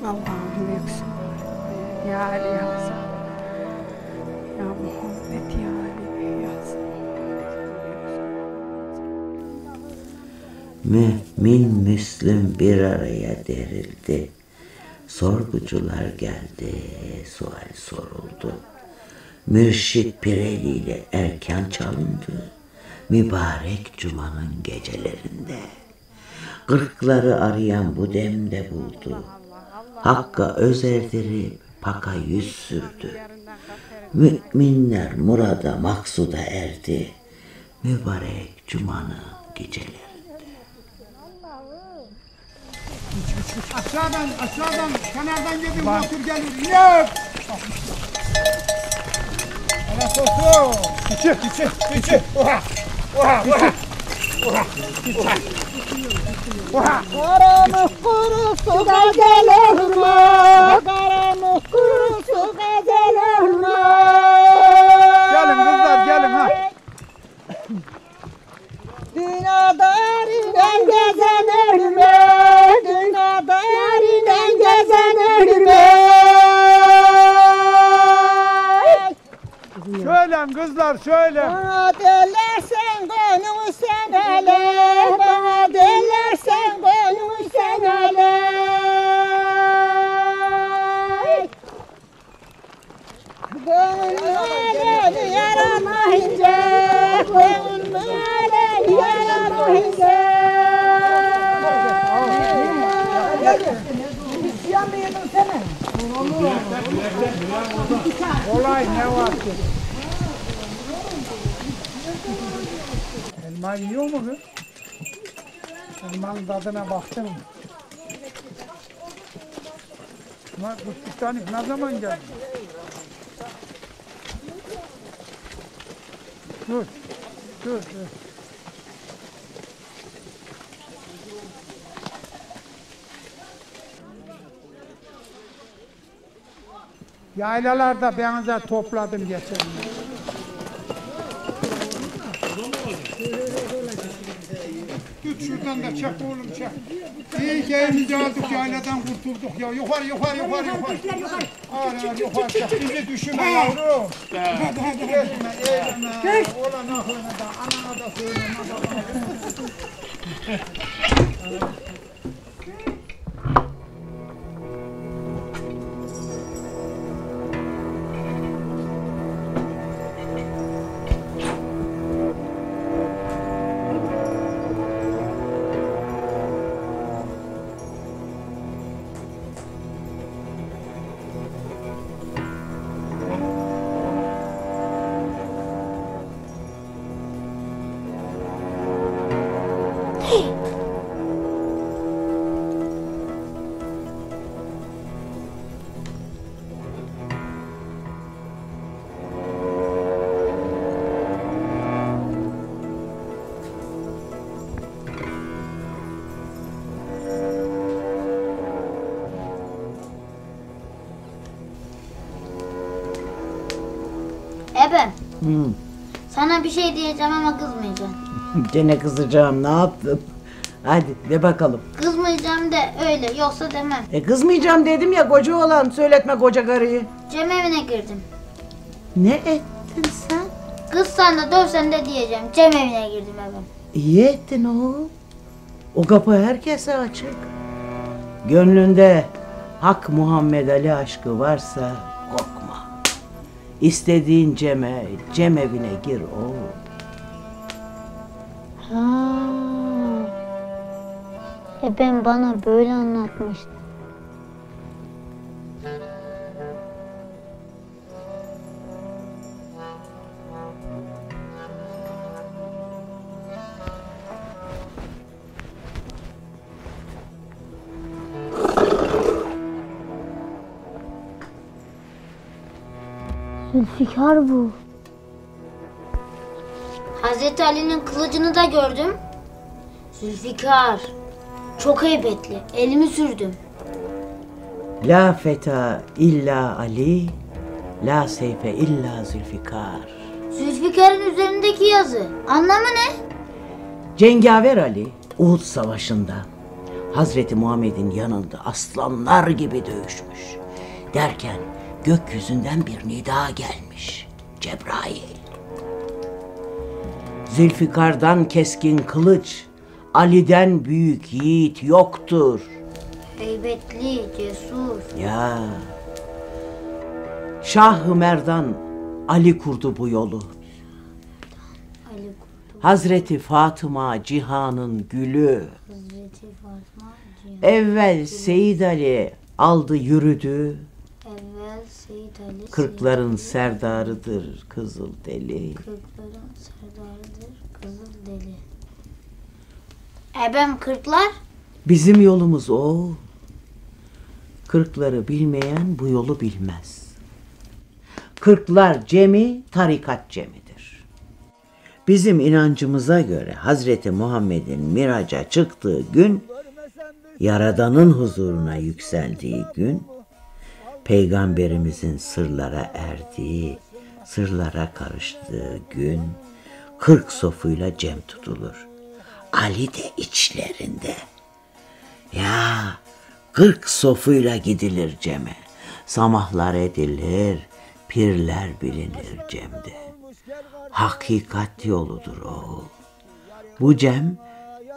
Allah'ım büyüksün. Ya Ali ya Hasan. Ya Muhammed ya Ali ya Hasan. Mümin Müslüm bir araya derildi. Sorgucular geldi, sual soruldu. Mürşit Pireli ile erken çalındı. Mübarek cumanın gecelerinde. Kırkları arayan bu demde buldu. Hakka öz erdirip paka yüz sürdü. Müminler murada maksuda erdi. Mübarek cumanın gecelerinde. Aşağıdan, kenardan gidin, motor gelir. Yok! Evet olsun. İçi. Oha. Karanlık kuru suda gelir mi? Karanlık kuru suda gelir mi? Gelin kızlar, gelin ha. Dünyada eriden gezen ölme, dünyada eriden gezen ölme. Söylen kızlar, söyle. Bana derlersen konumu sen hele, bana derlersen konumu sen hele. Gönlüm aleni yaramayınca, gönlüm aleni yaramayınca. Yanmıyordun sen. Olay ne var ki? Elma yiyor mu kız? Elmanın tadına baktın mı? Ama Kutlustanik ne zaman geldi? Dur. Yaylalarda benzer topladım geçen yıl. Tut şuradan da çek oğlum çek. İyi ki elimizi aldık yayladan kurtulduk ya. Yukarı. Ağır yukarı çek. Bizi düşünme yavrum. Hadi. Eğlenme. Olan aklına da anana da söyleme. Ebe. Sana bir şey diyeceğim ama kızmayacağım. Gene kızacağım, ne yaptım? Hadi de bakalım. Kızmayacağım de öyle, yoksa demem. Kızmayacağım dedim ya, koca olan, söyletme koca karıyı. Cem evine girdim. Ne ettin? ettin sen? Kızsan da dövsen de diyeceğim. Cem evine girdim hemen. İyi ettin oğul. O kapı herkese açık. Gönlünde Hak Muhammed Ali aşkı varsa korkma. İstediğin Cem evine gir oğul. Ha. Ben bana böyle anlatmıştı. Zülfikar bu. Hazreti Ali'nin kılıcını da gördüm. Zülfikar. Çok heybetli. Elimi sürdüm. La feta illa Ali, la seyfe illa Zülfikar. Zülfikar'ın üzerindeki yazı. Anlamı ne? Cengaver Ali Uhud Savaşı'nda Hazreti Muhammed'in yanında aslanlar gibi dövüşmüş. Derken gökyüzünden bir nida gelmiş. Cebrail. Zülfikar'dan keskin kılıç, Ali'den büyük yiğit yoktur. Heybetli, cesur. Ya. Şah-ı Merdan Ali kurdu bu yolu. Ali kurdu. Hazreti Fatıma cihanın gülü. Hazreti Fatıma cihanın Evvel Seyyid Ali aldı yürüdü. Evvel Seyyid Ali. Kırkların serdarıdır Kızıl Deli. Kırkların serdarıdır Kızıl Deli. Ebem kırklar? Bizim yolumuz o. Kırkları bilmeyen bu yolu bilmez. Kırklar cemi, tarikat cemidir. Bizim inancımıza göre Hazreti Muhammed'in miraca çıktığı gün, Yaradan'ın huzuruna yükseldiği gün, Peygamberimizin sırlara erdiği, sırlara karıştığı gün, 40 sofuyla cem tutulur. Ali de içlerinde. Ya 40 sofuyla gidilir ceme. Samahlar edilir, pirler bilinir cemde. Hakikat yoludur o. Bu cem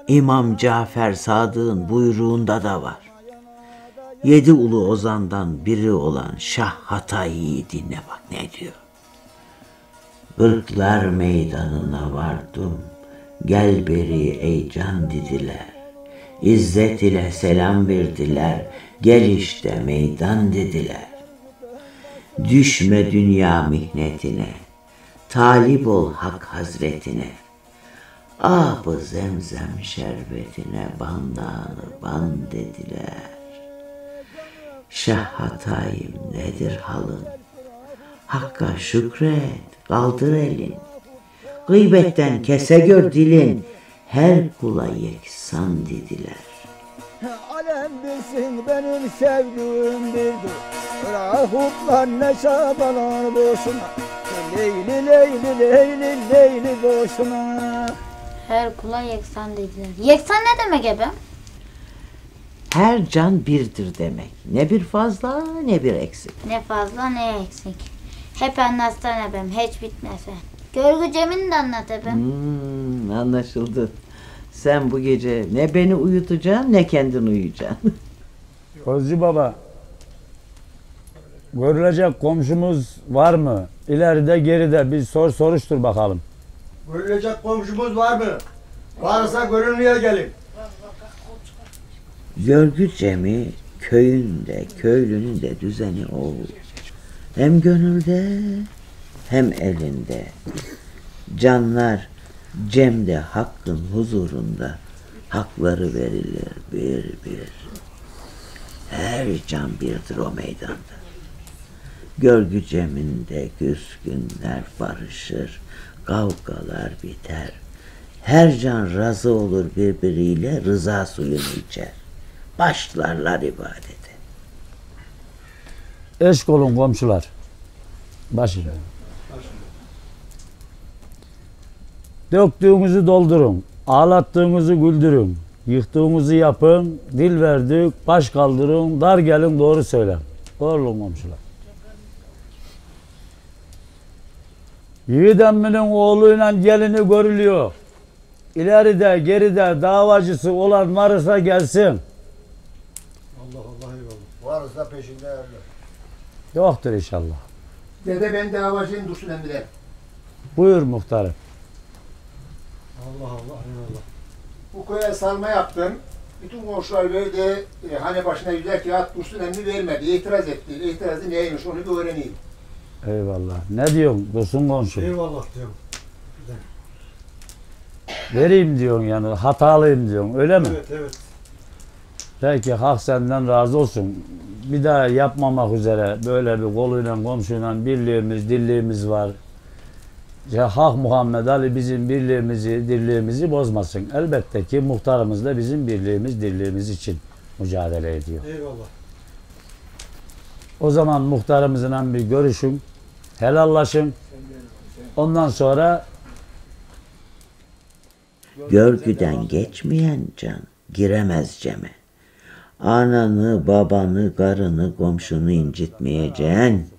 İmam Cafer Sadık'ın buyruğunda da var. 7 ulu ozandan biri olan Şah Hatayi'yi dinle bak ne diyor. Kırklar meydanına vardım, gel beri ey can dediler. İzzet ile selam verdiler, gel işte meydan dediler. Düşme dünya mihnetine, talip ol hak hazretine. Ah-ı zemzem şerbetine bandanı ban dediler. Şah Hatayim nedir halın? Hakka şükret, kaldır elin. Gıybetten kese gör dilin, her kula yeksan dediler. Alem bilsin benim sevdiğim birdir. Rahutlar ne çabalar boşuna. Leyli leyli leyli leyli boşuna. Her kula yeksan dediler. Yeksan ne demek ebem? Her can birdir demek. Ne bir fazla ne bir eksik. Ne fazla ne eksik. Hep anlatsan ebem, hiç bitmese. Görgü Cem'ini de anlat ebem. Anlaşıldı. Sen bu gece ne beni uyutacaksın ne kendin uyuyacaksın. Gözcü baba, görülecek komşumuz var mı? İleride geride bir soruştur bakalım. Görülecek komşumuz var mı? Varsa görünmeye gelin. Görgü cemi köyünde, köylünün de düzeni o. Hem gönülde hem elinde. Canlar cemde hakkın huzurunda hakları verilir bir bir. Her can birdir o meydanda. Görgü ceminde küskünler barışır, kavgalar biter. Her can razı olur birbiriyle rıza suyunu içer. Başlarlar ibadete. Eşk olun komşular. Başlayın. Döktüğünüzü doldurun, ağlattığınızı güldürün, yıktığınızı yapın, dil verdik, baş kaldırın, dar gelin doğru söylen. Doğru olun komşular. Yiğit emminin oğluyla gelini görülüyor. İleride geride davacısı olan varsa gelsin. Allah Allah eyvallah. Varsa peşinde evli. Yoktur inşallah. Dede ben davacıyım Dursun emmiler. Buyur muhtarım. Allah Allah eyvallah. Bu köye salma yaptım. Bütün komşular böyle hane başına yüzler ki at Dursun emmi vermedi. İtiraz etti. İtirazı neymiş onu bir öğreneyim. Eyvallah. Ne diyorsun Dursun komşu? Eyvallah diyorum. Vereyim diyorsun yani hatalıyım diyorsun öyle mi? Evet evet. Peki hak senden razı olsun. Bir daha yapmamak üzere böyle bir koluyla komşuyla birliğimiz dirliğimiz var. Ya Hak Muhammed Ali bizim birliğimizi dirliğimizi bozmasın. Elbette ki muhtarımız da bizim birliğimiz dirliğimiz için mücadele ediyor. Eyvallah. O zaman muhtarımızla bir görüşün, helallaşın. Ondan sonra Görgüden geçmeyen can giremez ceme. Ananı, babanı, karını, komşunu incitmeyeceksin.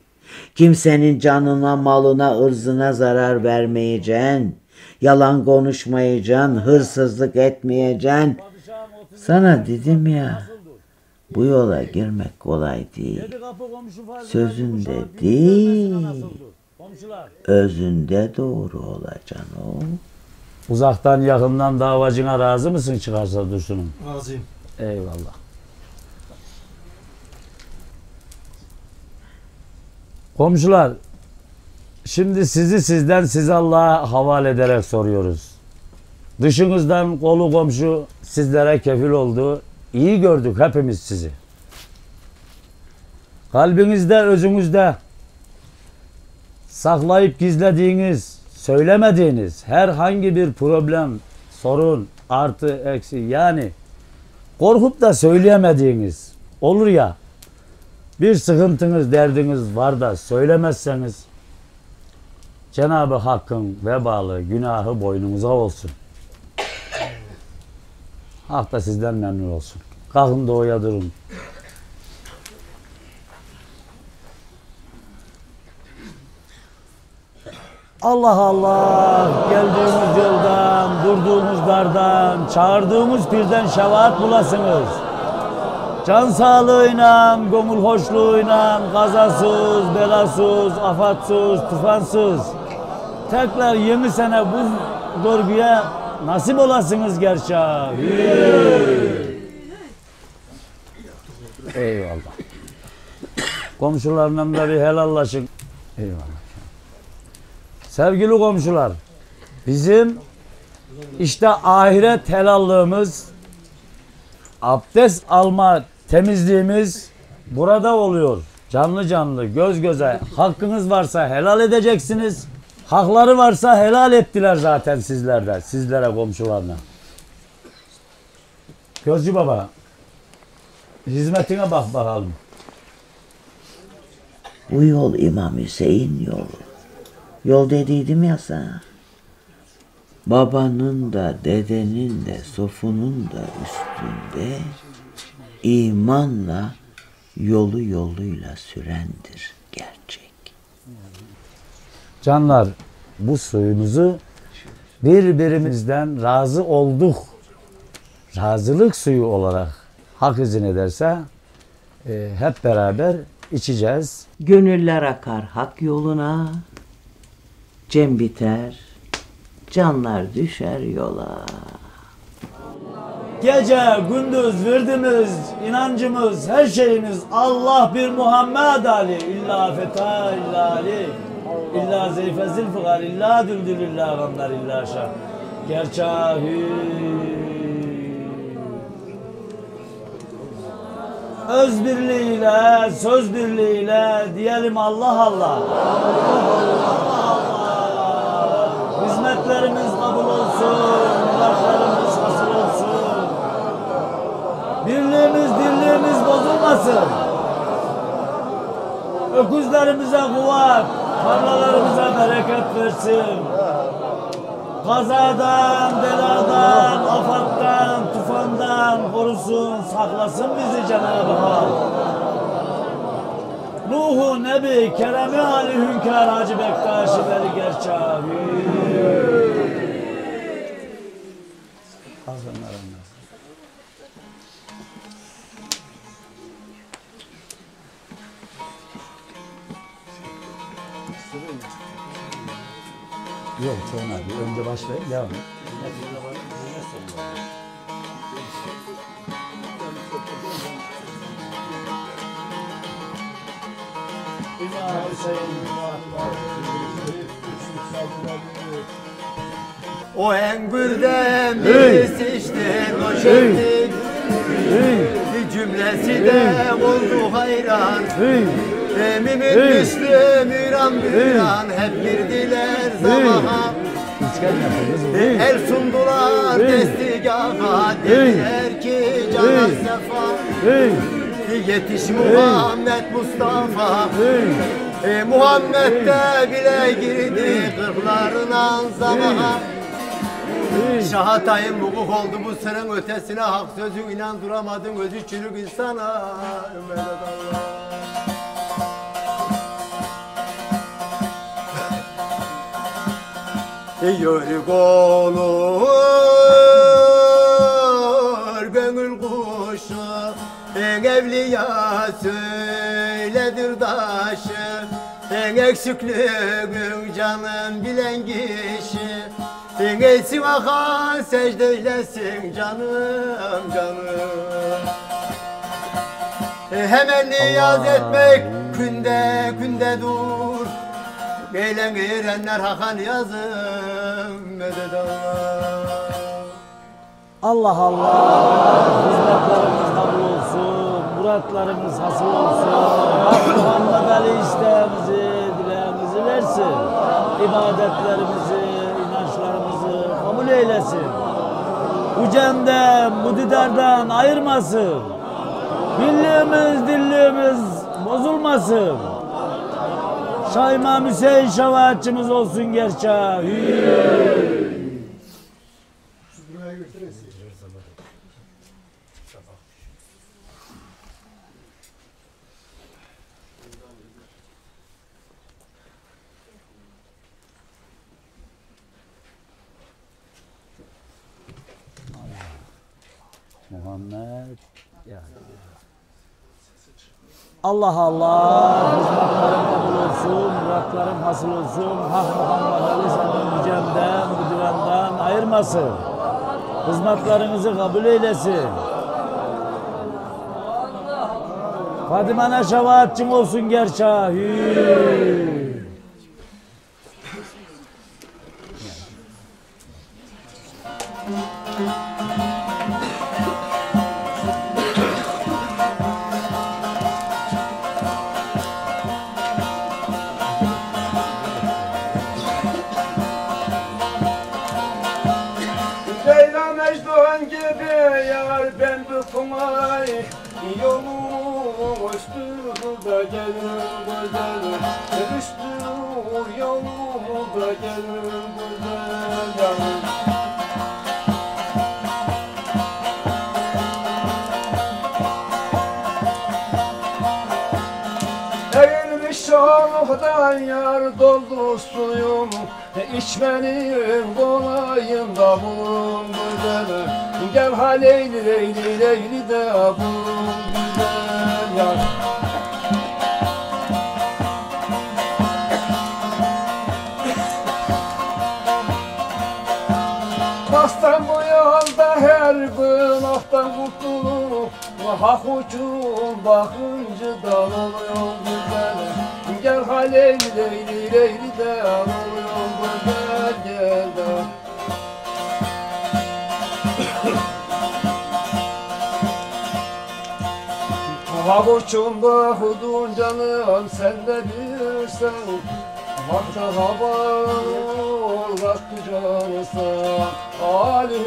Kimsenin canına, malına, ırzına zarar vermeyeceksin. Yalan konuşmayacaksın, hırsızlık etmeyeceksin. Sana dedim ya, bu yola girmek kolay değil. Sözünde değil, özünde doğru olacaksın oğlum. uzaktan yakından davacına razı mısın çıkarsa Dursun'um? Razıyım. Eyvallah. Komşular, şimdi sizden size Allah'a havale ederek soruyoruz. Dışınızdan kolu komşu sizlere kefil oldu. İyi gördük hepimiz sizi. Kalbinizde, özünüzde saklayıp gizlediğiniz, söylemediğiniz herhangi bir problem, sorun, artı, eksi yani korkup da söyleyemediğiniz olur ya, bir sıkıntınız, derdiniz var da söylemezseniz Cenab-ı Hakk'ın vebalı, günahı boynunuza olsun. Hak da sizden memnun olsun. Kalkın doğuya durun. Allah Allah, geldiğimiz yoldan, durduğumuz dardan, çağırdığımız pirden şefaat bulasınız. Can sağlığıyla, gönül hoşluğuyla, kazasız, belasız, afatsız, tufansız tekrar yeni sene bu görgüye nasip olasınız gerçi. Eyvallah. Komşularla da bir helallaşın. Eyvallah. Sevgili komşular, bizim işte ahiret helallığımız, abdest alma temizliğimiz burada oluyor. Canlı canlı, göz göze. Hakkınız varsa helal edeceksiniz. Hakları varsa helal ettiler zaten sizlerden, sizlere komşularına. Gözcü baba, hizmetine bak bakalım. Bu yol İmam Hüseyin yolu. Yol dediydim ya sana. Babanın da dedenin de sofunun da üstünde imanla yolu yoluyla sürendir gerçek. Canlar, bu suyumuzu birbirimizden razı olduk. Razılık suyu olarak hak izin ederse hep beraber içeceğiz. Gönüller akar hak yoluna, cem biter, canlar düşer yola. Gece, gündüz verdiğimiz inancımız, her şeyimiz Allah bir Muhammed Ali. İlla feta, illa Ali. İlla zeyfezil fıkar, illa düldül, illa gamlar, illa şah. Gerçahi. Öz birliğiyle, söz birliğiyle diyelim Allah Allah. Allah Allah. Hizmetlerimiz kabul olsun, muratlarımız hasıl olsun. Birliğimiz, dirliğimiz bozulmasın. Öküzlerimize kuvvet, tarlalarımıza bereket versin. Kazadan, beladan, afattan, tufandan korusun, saklasın bizi Cenab-ı Hak. Ruhu Nebi Kerem-i Ali Hünkâr Hacı Bektaşi Veli Gerçağı. Yok sonra bir önce başlayayım devam et. O engürden birisi işte o şehrin cümlesi de oldu hayran. Mümin Müslüm İran hep girdiler zamaha. El sundular destigaha, dediler ki cana sefa. Yetiş Muhammed Mustafa. Muhammed de bile girdi kırklarına zamaha. Şahatayım hukuk oldu bu sırrın ötesine, hak sözü inandıramadım özü çürük insana. Yörük olur gönül kuşu, evliya söyledir daşı. Eksikliğin canın bilen kişi, eysin akan secde eylesin canım canım. Hemen niyaz etmek günde dur. Geylen girenler hakan yazım medet Allah Allah. Hizmetlerimiz kabul olsun, muratlarımız hasıl olsun. Muhammed Ali isteğimizi, dileğimizi versin. İbadetlerimizi, inançlarımızı kabul eylesin. Bu cemden, bu didardan ayırmasın. Birliğimiz, dirliğimiz bozulmasın. Şah İmam Hüseyin şefaatçimiz olsun gerçeği. Muhammed ya. Allah Allah, hizmetlerim kabul olsun, muratlarım hasıl olsun. Hak Muhammed Ali seni mücemden, bu divenden ayırmasın. Hizmetlerinizi kabul eylesin. Fadime'ne şefaatçim olsun gerçeği. Yolun üstünde gelir güzel, üstün yolunda gelir güzel. Eğilmiş şahdan yar doldu suyum, içmenin kolayında bulun güzel. Gel ha leyli leyli leyli de bulun güzel yar. Bastan bu yolda her günahtan kurtulup, hak uçun bakınca dal oluyor güzel. Gel ha leyli leyli leyli de oluyor güzel gel de. Hak uçunda hudun canım sen de bilirsen, vakta hava olaktı canısa Ali.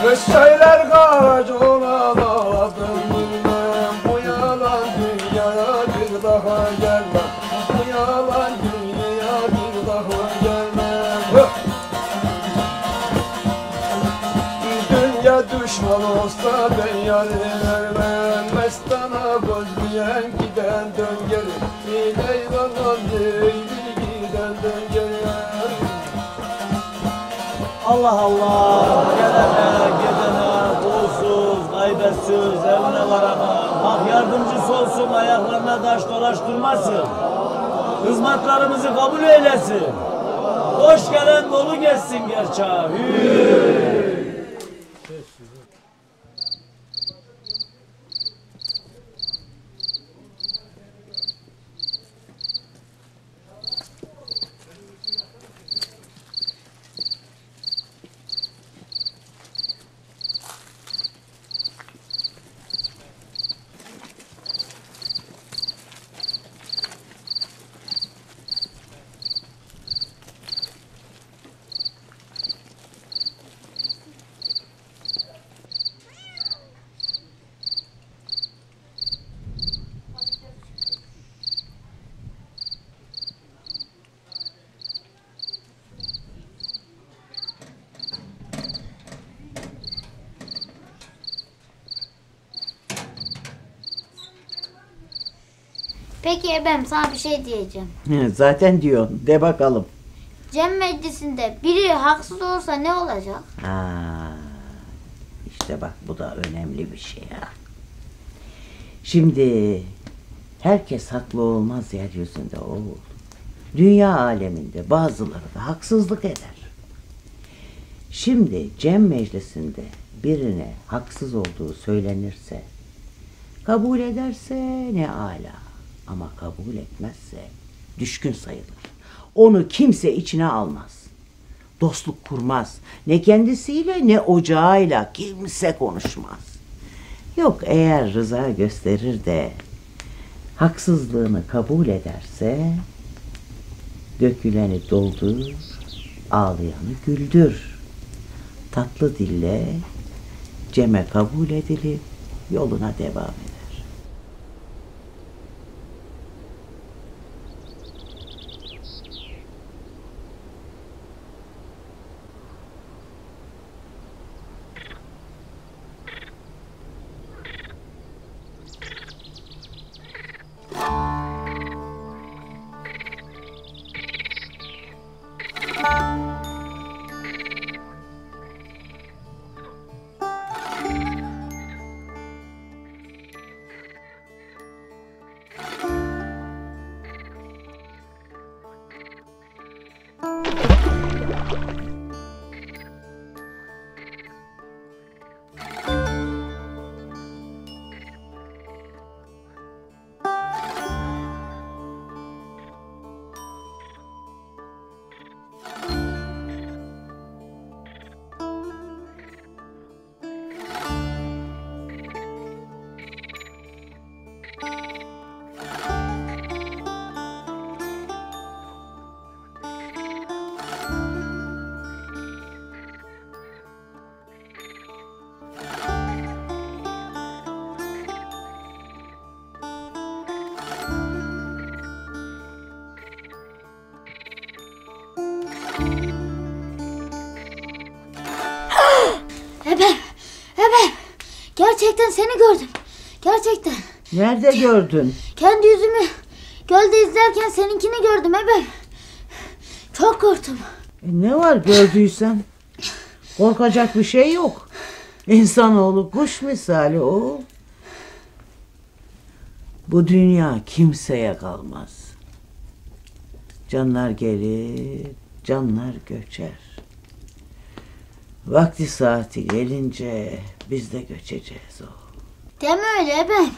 Göçeyler kaç olamadım bilmem, bu yalan dünyaya bir daha gelmem. Bu yalan dünyaya bir daha gelmem. Pişman olsa ben yarı vermem. Mestana gözleyen giden dön geri. Leylan'dan değil giden dön geri. Allah Allah, gelene gidene, bulsuz, kaybetsiz, evine varana, hak yardımcısı olsun, ayaklarına taş dolaştırmasın. Hizmetlerimizi kabul eylesin. Hoş gelen dolu geçsin gerçeğe. Peki ebem sana bir şey diyeceğim. Zaten diyorsun. De bakalım. Cem meclisinde biri haksız olursa ne olacak? İşte bak bu da önemli bir şey ya. Şimdi herkes haklı olmaz yeryüzünde oğul. Dünya aleminde bazıları da haksızlık eder. Şimdi Cem meclisinde birine haksız olduğu söylenirse, kabul ederse ne âlâ. Ama kabul etmezse düşkün sayılır. Onu kimse içine almaz. Dostluk kurmaz. Ne kendisiyle ne ocağıyla kimse konuşmaz. Yok eğer rıza gösterir de haksızlığını kabul ederse döküleni doldur, ağlayanı güldür. Tatlı dille Cem'e kabul edilip yoluna devam eder. Gerçekten seni gördüm. Gerçekten. Nerede gördün? Kendi yüzümü gölde izlerken seninkini gördüm ebem. Çok korktum. Ne var gördüysen? Korkacak bir şey yok. İnsanoğlu kuş misali o. Bu dünya kimseye kalmaz. Canlar gelir, canlar göçer. Vakti saati gelince biz de göçeceğiz o. Deme öyle ebem.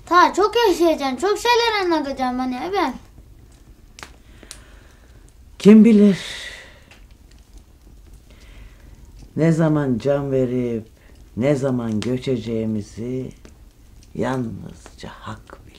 Ta çok yaşayacaksın, çok şeyler anlatacağım bana ebem. Kim bilir ne zaman can verip ne zaman göçeceğimizi yalnızca hak bilir.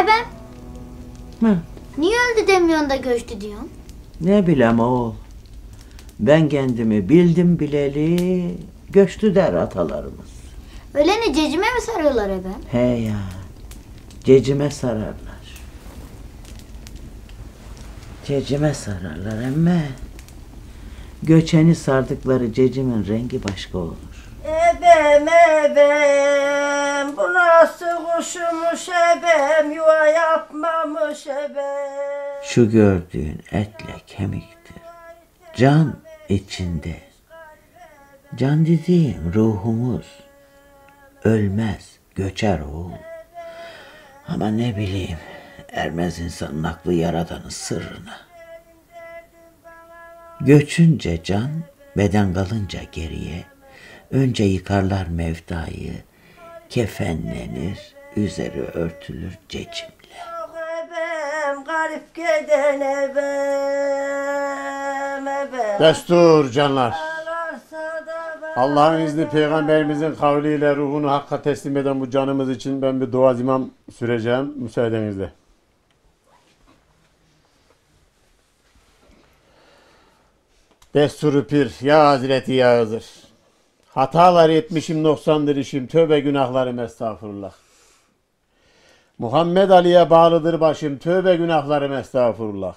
Ebem Hı. niye öldü demiyorsun da göçtü diyorsun? Ne bileyim oğul. Ben kendimi bildim bileli göçtü der atalarımız. Öleni cecime mi sarıyorlar Ebem? He ya. Cecime sararlar. Cecime sararlar emme. Göçeni sardıkları cecimin rengi başka olur. Ebem ebem, bu nasıl kuşumuş ebem, yuva yapmamış ebem. Şu gördüğün etle kemiktir. Can içinde. Can dediğim ruhumuz. Ölmez, göçer oğul. Ama ne bileyim, ermez insanın aklı yaradanın sırrına. Göçünce can, beden kalınca geriye, önce yıkarlar mevdayı, kefenlenir, üzeri örtülür cecimle. Ebem, garip giden ebem, ebem. Destur canlar. Allah'ın izni peygamberimizin kavliyle ruhunu hakka teslim eden bu canımız için ben bir dua zimam süreceğim müsaadenizle. Destur pir ya Hazreti ya Hızır. Hatalar etmişim noksandır işim, tövbe günahlarım estağfurullah. Muhammed Ali'ye bağlıdır başım, tövbe günahlarım estağfurullah.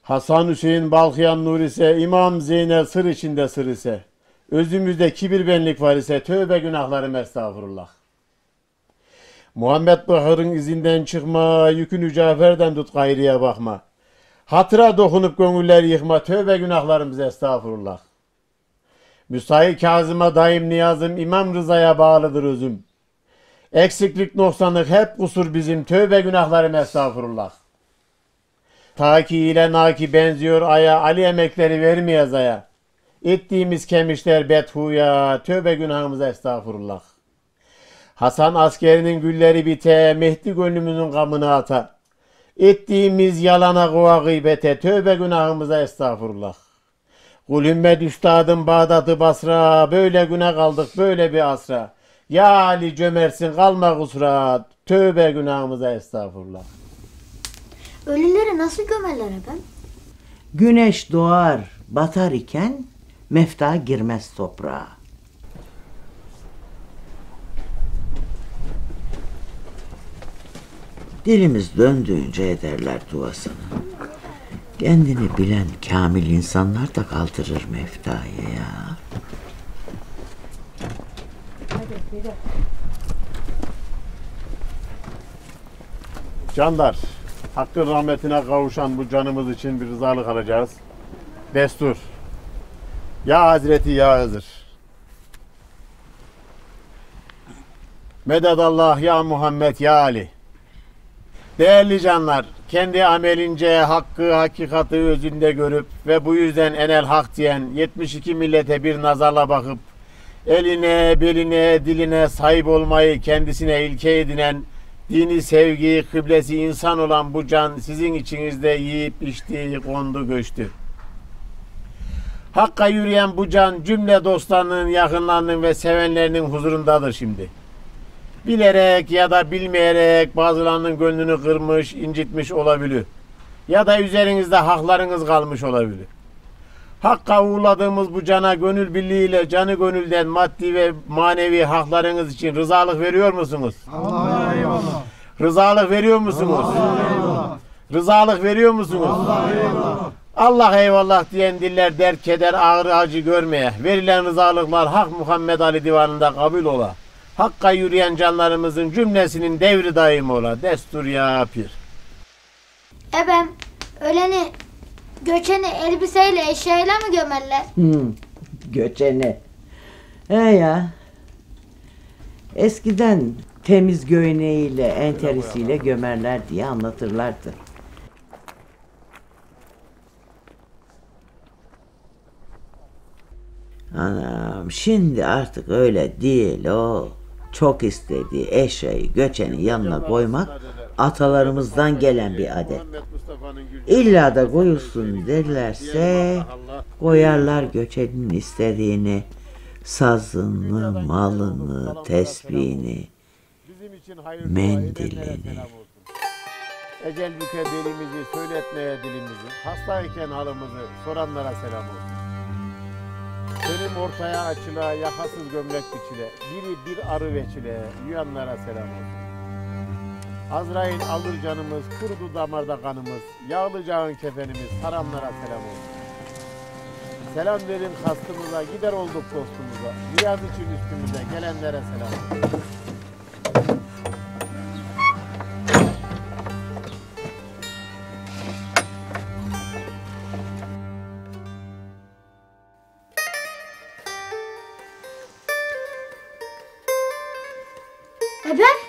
Hasan Hüseyin Balkıyan Nur ise, İmam Zeynel sır içinde sır ise, özümüzde kibir benlik var ise, tövbe günahlarım estağfurullah. Muhammed Bahır'ın izinden çıkma, yükünü Cafer'den tut gayrıya bakma. Hatıra dokunup gönüller yıkma, tövbe günahlarımız estağfurullah. Müsai Kazım'a daim niyazım, İmam Rıza'ya bağlıdır özüm. Eksiklik noksanlık hep kusur bizim, tövbe günahlarım estağfurullah. Taki ile naki benziyor aya, Ali emekleri vermeyez aya. Ettiğimiz kemişler bethuya, tövbe günahımıza estağfurullah. Hasan askerinin gülleri bite, Mehdi gönlümüzün gamını ata. Ettiğimiz yalana kova gıybete, tövbe günahımıza estağfurullah. Kulümmet üstadım Bağdat-ı Basra, böyle güne kaldık böyle bir asra. Ya Ali cömertsin kalma kusura, tövbe günahımıza estağfurullah. Ölüleri nasıl gömerler efendim? Güneş doğar, batar iken mefta girmez toprağa. Dilimiz döndüğünce ederler duasını. Kendini bilen kamil insanlar da kaldırır meftayı ya. Canlar, Hakk'ın rahmetine kavuşan bu canımız için bir rızalık alacağız. Destur. Ya Hazreti ya Hızır. Mededallah ya Muhammed ya Ali. Değerli canlar, kendi amelince hakkı, hakikati özünde görüp ve bu yüzden enel hak diyen 72 millete bir nazarla bakıp eline, beline, diline sahip olmayı kendisine ilke edinen, dini sevgi, kıblesi insan olan bu can sizin içinizde yiyip içti, kondu, göçtü. Hakka yürüyen bu can cümle dostlarının, yakınlarının ve sevenlerinin huzurundadır şimdi. Bilerek ya da bilmeyerek bazılarının gönlünü kırmış, incitmiş olabilir. Ya da üzerinizde haklarınız kalmış olabilir. Hakka uğurladığımız bu cana gönül birliğiyle canı gönülden maddi ve manevi haklarınız için rızalık veriyor musunuz? Allah'a eyvallah. Rızalık veriyor musunuz? Allah'a eyvallah. Rızalık veriyor musunuz? Allah'a eyvallah. Allah eyvallah diyen diller dert, keder, ağrı, acı görmeye. Verilen rızalıklar Hak Muhammed Ali divanında kabul ola. Hakka yürüyen canlarımızın cümlesinin devri daim ola. Destur ya pir. Ebem, öleni, göçeni elbiseyle, eşyayla mı gömerler? Göçeni. He ya. Eskiden temiz göğneğiyle, enterisiyle gömerler diye anlatırlardı. Anam, şimdi artık öyle değil o. Çok istediği eşyayı göçenin yanına koymak atalarımızdan gelen bir adet. İlla da koyulsun derlerse koyarlar göçenin istediğini, sazını, malını, tesbihini. için hayır dua edenlere selam olsun. Ecel büke belimizi, söyletmeye dilimizi, hastayken halımızı soranlara selam olsun. Benim ortaya açıla, yakasız gömlek biçile, biri bir arı veçile, yuyanlara selam olsun. Azrail alır canımız, kurudu damarda kanımız, yağlı cağın kefenimiz, haramlara selam olsun. Selam verin kastımıza, gider olduk dostumuza, niyaz için üstümüze, gelenlere selam olsun. Ben